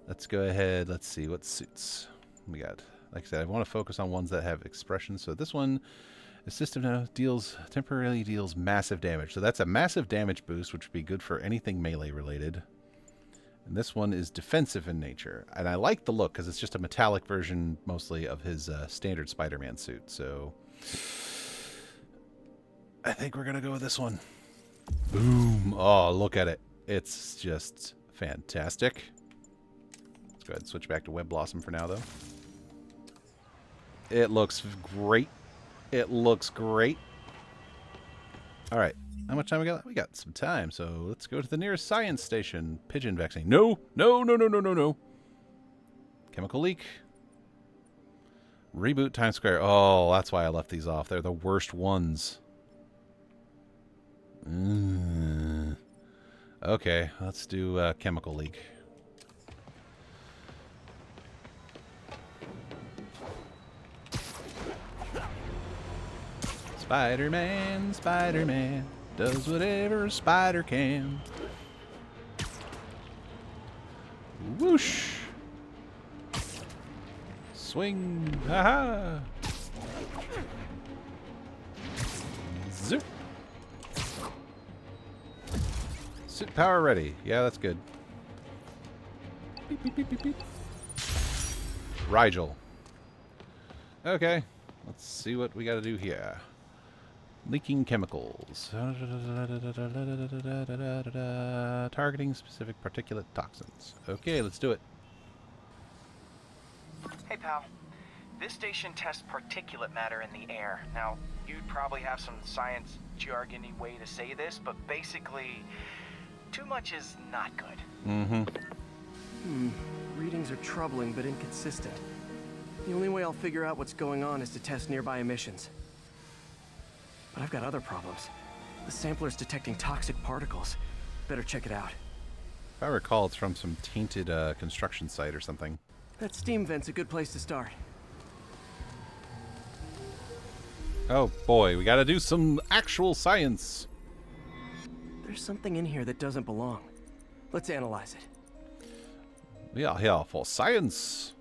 Let's go ahead, let's see what suits. We got, like I said, I want to focus on ones that have expression. So this one, the system now temporarily deals massive damage. So that's a massive damage boost, which would be good for anything melee related. And this one is defensive in nature. And I like the look, because it's just a metallic version, mostly, of his standard Spider-Man suit. So I think we're going to go with this one. Boom. Oh, look at it. It's just fantastic. Let's go ahead and switch back to Web Blossom for now, though. It looks great. It looks great. All right. How much time we got? We got some time, so let's go to the nearest science station. Pigeon vaccine. No. No, no, no, no, no, no. Chemical leak. Reboot Times Square. Oh, that's why I left these off. They're the worst ones. Okay, let's do chemical leak. Spider-Man, Spider-Man does whatever a spider can. Whoosh! Swing! Haha! Zoop! Suit power ready. Yeah, that's good. Beep, beep, beep, beep, beep. Rigel. Okay, let's see what we got to do here. Leaking chemicals. Targeting specific particulate toxins. Okay, let's do it. Hey, pal. This station tests particulate matter in the air. Now, you'd probably have some science jargony way to say this, but basically, too much is not good. Readings are troubling but inconsistent. The only way I'll figure out what's going on is to test nearby emissions. But I've got other problems. The sampler's detecting toxic particles. Better check it out. If I recall, it's from some tainted construction site or something. That steam vent's a good place to start. Oh boy, we gotta do some actual science. There's something in here that doesn't belong. Let's analyze it. We are here for science.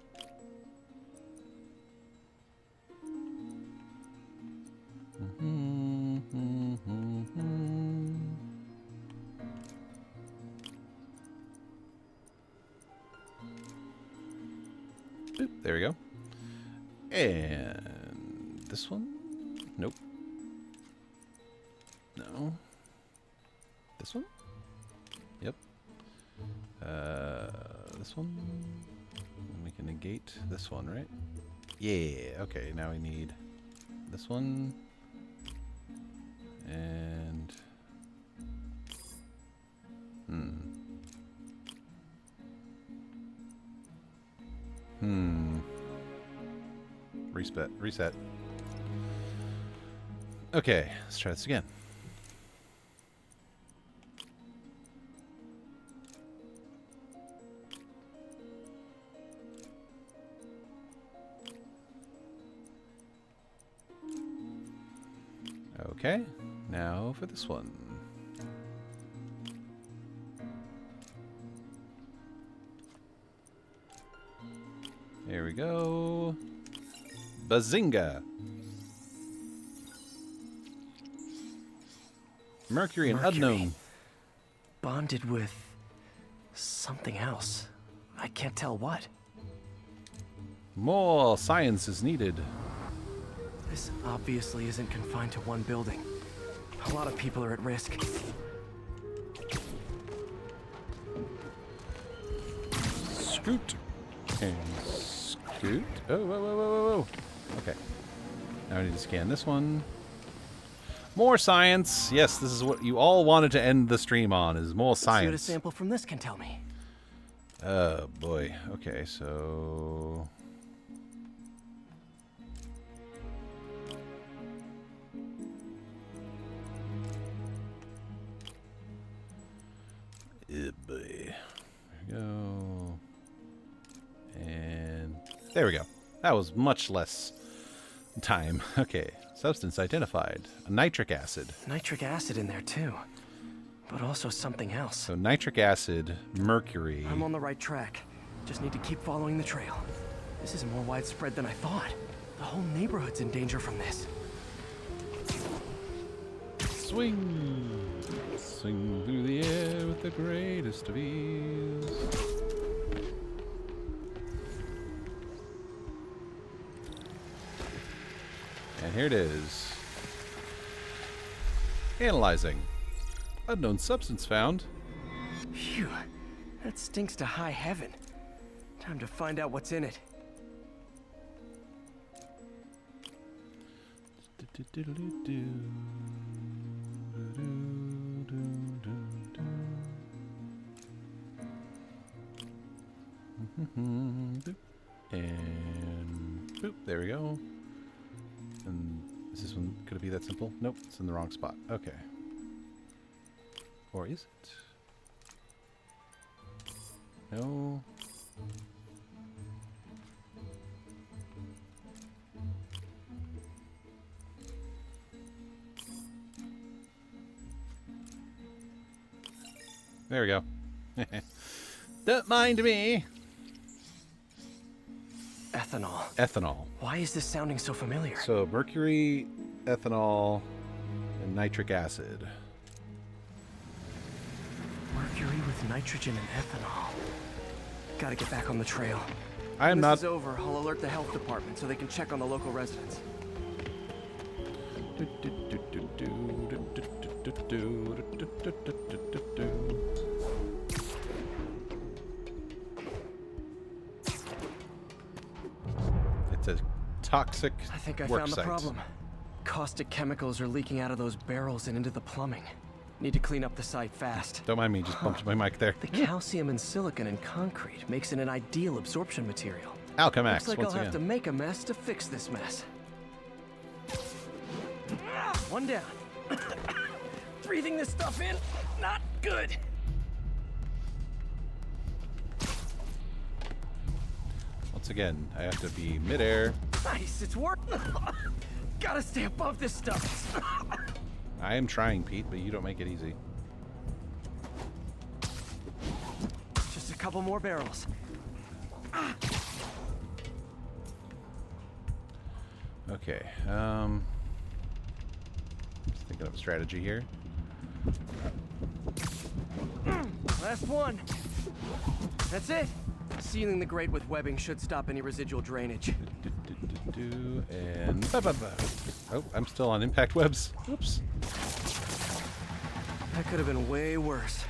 Boop, there we go. And this one? Nope. No. This one? Yep. This one? And we can negate this one, right? Yeah, okay, now we need this one. And... Reset. Okay, let's try this again. Okay, now for this one. There we go. Bazinga! Mercury and unknown. Bonded with something else. I can't tell what. More science is needed. This obviously isn't confined to one building. A lot of people are at risk. Scoot. And scoot. Oh, whoa, whoa, whoa, whoa, whoa. Okay. Now I need to scan this one. More science. Yes, this is what you all wanted to end the stream on, is more science. See what a sample from this can tell me. Oh, boy. Okay, so... Oh, boy. There we go. And there we go. That was much less time. Okay. Substance identified. Nitric acid. Nitric acid in there too. But also something else. So nitric acid, mercury. I'm on the right track. Just need to keep following the trail. This is more widespread than I thought. The whole neighborhood's in danger from this. Swing. Swing through the air with the greatest of ease. And here it is. Analyzing. Unknown substance found. Phew. That stinks to high heaven. Time to find out what's in it. And boop, there we go. And is this one, could it be that simple? Nope, it's in the wrong spot. Okay. Or is it? No. There we go. Don't mind me. Ethanol. Ethanol. Why is this sounding so familiar? So mercury, ethanol, and nitric acid. Mercury with nitrogen and ethanol. Gotta get back on the trail. I am when not. This is over, I'll alert the health department so they can check on the local residents. It's a toxic I think I work found the site. problem. Caustic chemicals are leaking out of those barrels and into the plumbing. Need to clean up the site fast. Don't mind me, just bumped my mic there. The calcium and silicon in concrete makes it an ideal absorption material. Alchemax, Looks like once I'll again. have to make a mess to fix this mess. One down. Breathing this stuff in, not good. Once again, I have to be midair. Nice, it's working. Gotta stay above this stuff. I am trying, Pete, but you don't make it easy. Just a couple more barrels. Okay. Just thinking of a strategy here. Last one. That's it. Sealing the grate with webbing should stop any residual drainage. And oh, I'm still on impact webs. Oops. That could have been way worse.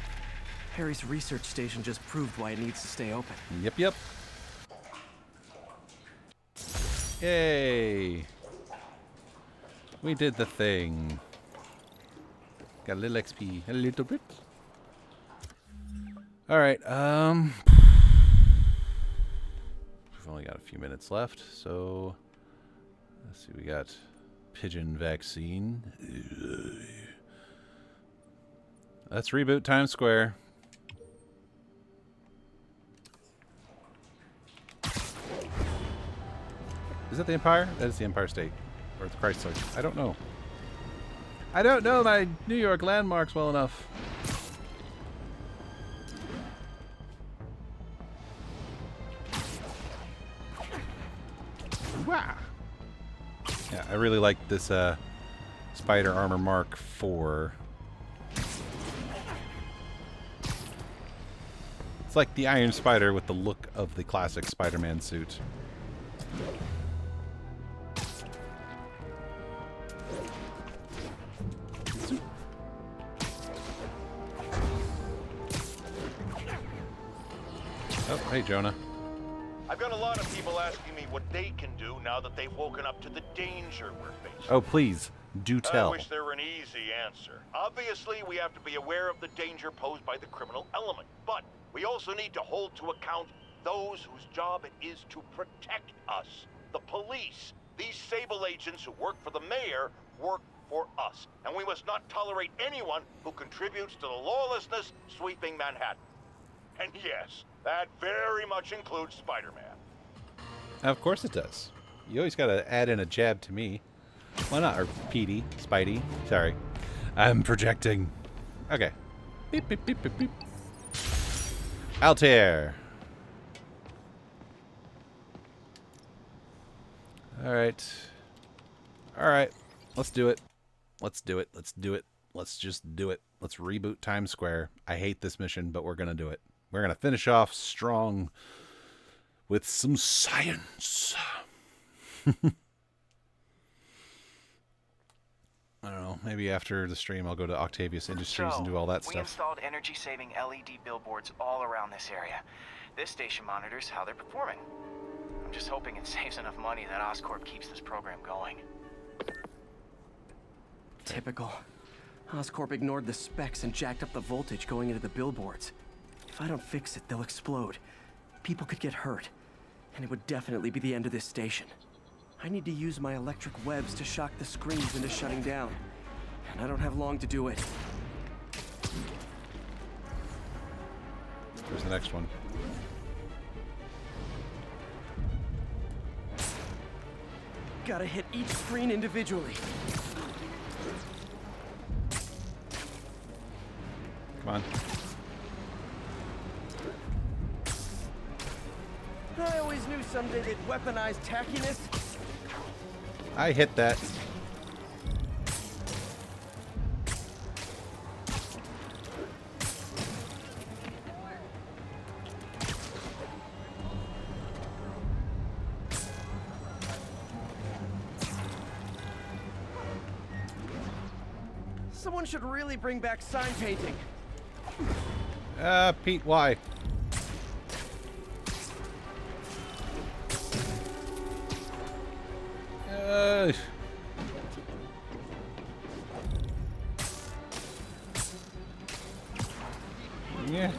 Harry's research station just proved why it needs to stay open. Yep. Yay! We did the thing. Got a little XP, a little bit. All right. We've only got a few minutes left, so let's see. We got pigeon vaccine. Let's reboot Times Square. Is that the Empire? That is the Empire State. Or the Chrysler. I don't know. I don't know my New York landmarks well enough. Wow. Yeah, I really like this Spider Armor Mark IV. It's like the Iron Spider with the look of the classic Spider-Man suit. Oh, hey, Jonah. I've got a lot of people asking me what they can do now that they've woken up to the danger we're facing. Oh, please, do tell. I wish there were an easy answer. Obviously, we have to be aware of the danger posed by the criminal element, but we also need to hold to account those whose job it is to protect us. The police. These Sable agents who work for the mayor work for us, and we must not tolerate anyone who contributes to the lawlessness sweeping Manhattan. And yes, that very much includes Spider-Man. Of course it does. You always gotta add in a jab to me. Why not? Or Petey, Spidey. Sorry. I'm projecting. Okay. Beep, beep, beep, beep, beep. Altair. Alright. Alright. Let's do it. Let's do it. Let's do it. Let's just do it. Let's reboot Times Square. I hate this mission, but we're gonna do it. We're going to finish off strong with some science. I don't know. Maybe after the stream I'll go to Octavius Industries and do all that we stuff. Installed energy-saving LED billboards all around this area. This station monitors how they're performing. I'm just hoping it saves enough money that Oscorp keeps this program going. Typical. Oscorp ignored the specs and jacked up the voltage going into the billboards. If I don't fix it, they'll explode. People could get hurt. And it would definitely be the end of this station. I need to use my electric webs to shock the screens into shutting down. And I don't have long to do it. Where's the next one? Gotta hit each screen individually. Come on. I always knew someday they'd weaponize tackiness. I hit that. Someone should really bring back sign painting. Pete, why? Yeah.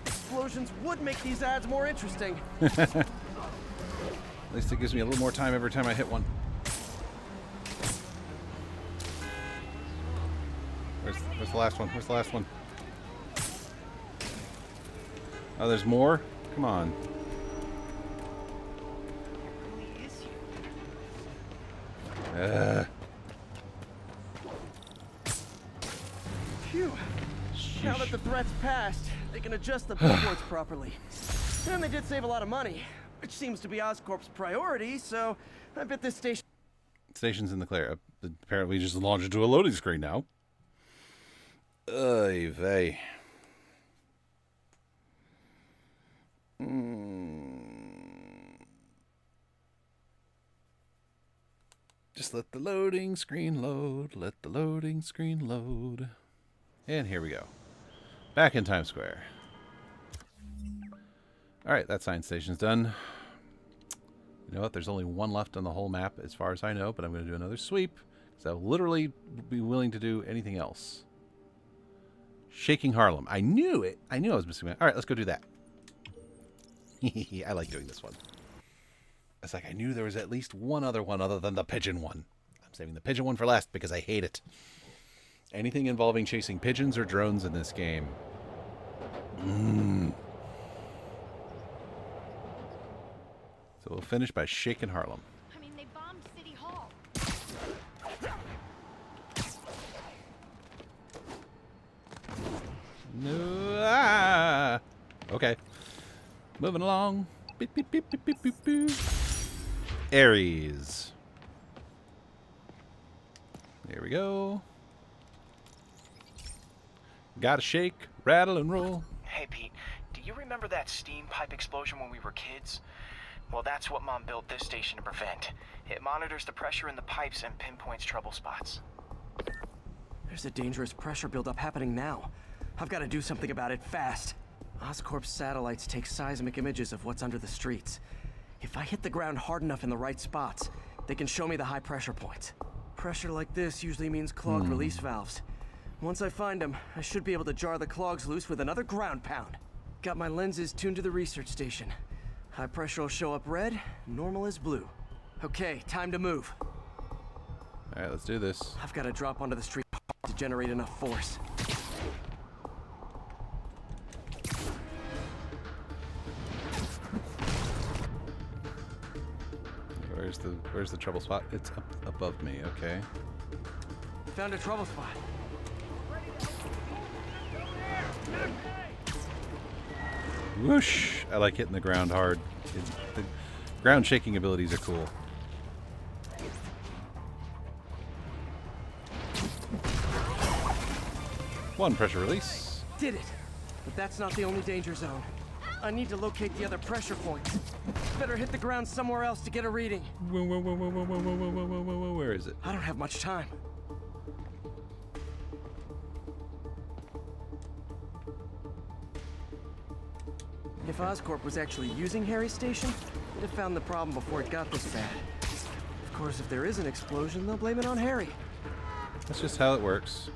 Explosions would make these ads more interesting. At least it gives me a little more time every time I hit one. Where's the last one? Where's the last one? Oh, there's more? Come on. Phew. Now that the threat's passed, they can adjust the billboards properly. And they did save a lot of money, which seems to be Oscorp's priority, so I bet this station... Station's in the clear. Apparently just launched into a loading screen now. Oy vey. Just let the loading screen load. Let the loading screen load. And here we go. Back in Times Square. Alright, that science station's done. You know what? There's only one left on the whole map as far as I know, but I'm going to do another sweep. Because I'll literally be willing to do anything else. Shaking Harlem. I knew it. I knew I was missing one. Alright, let's go do that. I like doing this one. It's like I knew there was at least one other than the pigeon one. I'm saving the pigeon one for last because I hate it. Anything involving chasing pigeons or drones in this game. So we'll finish by shaking Harlem. I mean, they bombed City Hall. No, okay. Moving along. Beep, beep, beep, beep, beep, beep, beep. Aries. There we go. Gotta shake, rattle, and roll. Hey, Pete, do you remember that steam pipe explosion when we were kids? Well, that's what Mom built this station to prevent. It monitors the pressure in the pipes and pinpoints trouble spots. There's a dangerous pressure buildup happening now. I've got to do something about it fast. Oscorp's satellites take seismic images of what's under the streets. If I hit the ground hard enough in the right spots, they can show me the high pressure points. Pressure like this usually means clogged release valves. Once I find them, I should be able to jar the clogs loose with another ground pound. Got my lenses tuned to the research station. High pressure will show up red, normal is blue. Okay, time to move. Alright, let's do this. I've got to drop onto the street to generate enough force. Where's the trouble spot? It's up above me, okay. Found a trouble spot. Whoosh! I like hitting the ground hard. The ground shaking abilities are cool. One pressure release. Did it! But that's not the only danger zone. I need to locate the other pressure points. Better hit the ground somewhere else to get a reading. Where is it? I don't have much time. If Oscorp was actually using Harry's station, they'd have found the problem before it got this bad. Of course, if there is an explosion, they'll blame it on Harry. That's just how it works.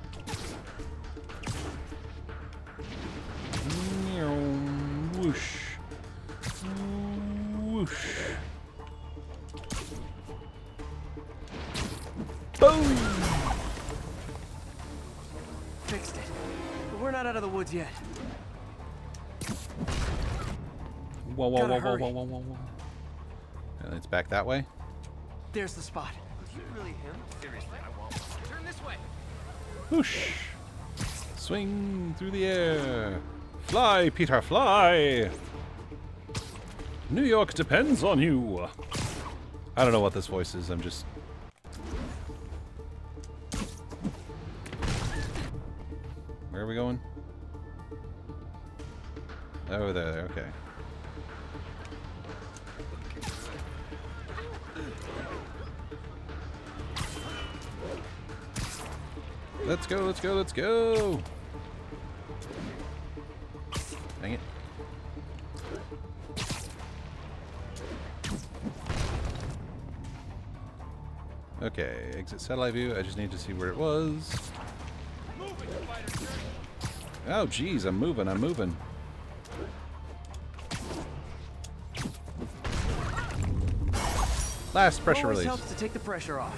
Whoosh. Whoosh. Boom! Fixed it. But we're not out of the woods yet. Whoa, whoa, whoa, whoa, whoa, whoa, whoa, whoa. And it's back that way? There's the spot. Was you really him? Seriously, I won't. Turn this way. Whoosh! Swing through the air. Fly, Peter, fly! New York depends on you. I don't know what this voice is, I'm just... Where are we going? Over there, okay. Let's go, let's go, let's go! Dang it. Okay, exit satellite view. I just need to see where it was. Oh, geez, I'm moving, I'm moving. Last pressure Always release. helps to take the pressure off.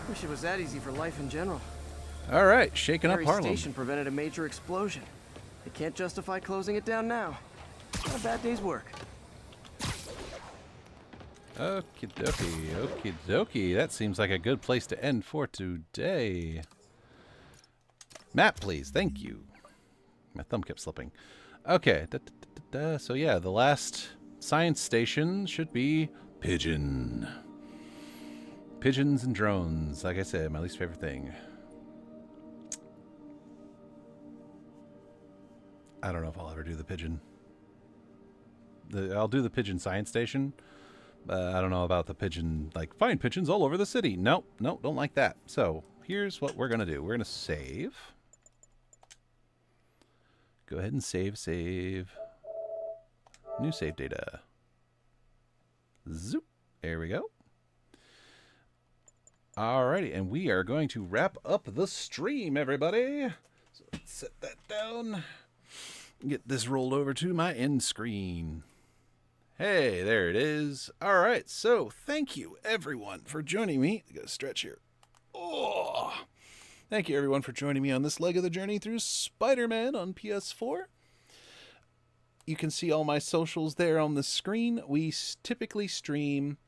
Wish it was that easy for life in general. All right, shaking up Harry's Harlem. station prevented a major explosion. They can't justify closing it down now. Not a bad day's work. Okie dokie, okie dokie. That seems like a good place to end for today. Map, please. Thank you. My thumb kept slipping. Okay. So yeah, the last science station should be Pigeon. Pigeons and drones. Like I said, my least favorite thing. I don't know if I'll ever do the pigeon. I'll do the pigeon science station. I don't know about the pigeon, like, find pigeons all over the city. Nope, don't like that. So, here's what we're going to do. We're going to save. Go ahead and save. New save data. Zoop. There we go. Alrighty, and we are going to wrap up the stream, everybody. So let's set that down. Get this rolled over to my end screen. Hey, there it is. All right, so thank you, everyone, for joining me. I gotta stretch here. Oh, thank you, everyone, for joining me on this leg of the journey through Spider-Man on PS4. You can see all my socials there on the screen. We typically stream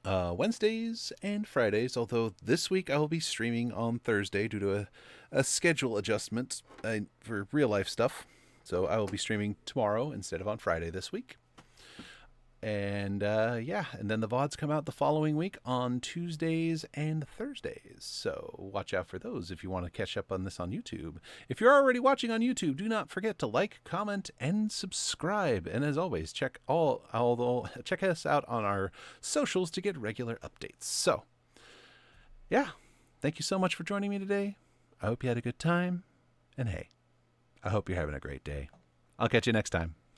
Wednesdays and Fridays, although this week I will be streaming on Thursday due to a schedule adjustment for real-life stuff. So I will be streaming tomorrow instead of on Friday this week. And yeah, and then the VODs come out the following week on Tuesdays and Thursdays. So watch out for those if you want to catch up on this on YouTube. If you're already watching on YouTube, do not forget to like, comment, and subscribe. And as always, check us out on our socials to get regular updates. So yeah, thank you so much for joining me today. I hope you had a good time. And hey, I hope you're having a great day. I'll catch you next time.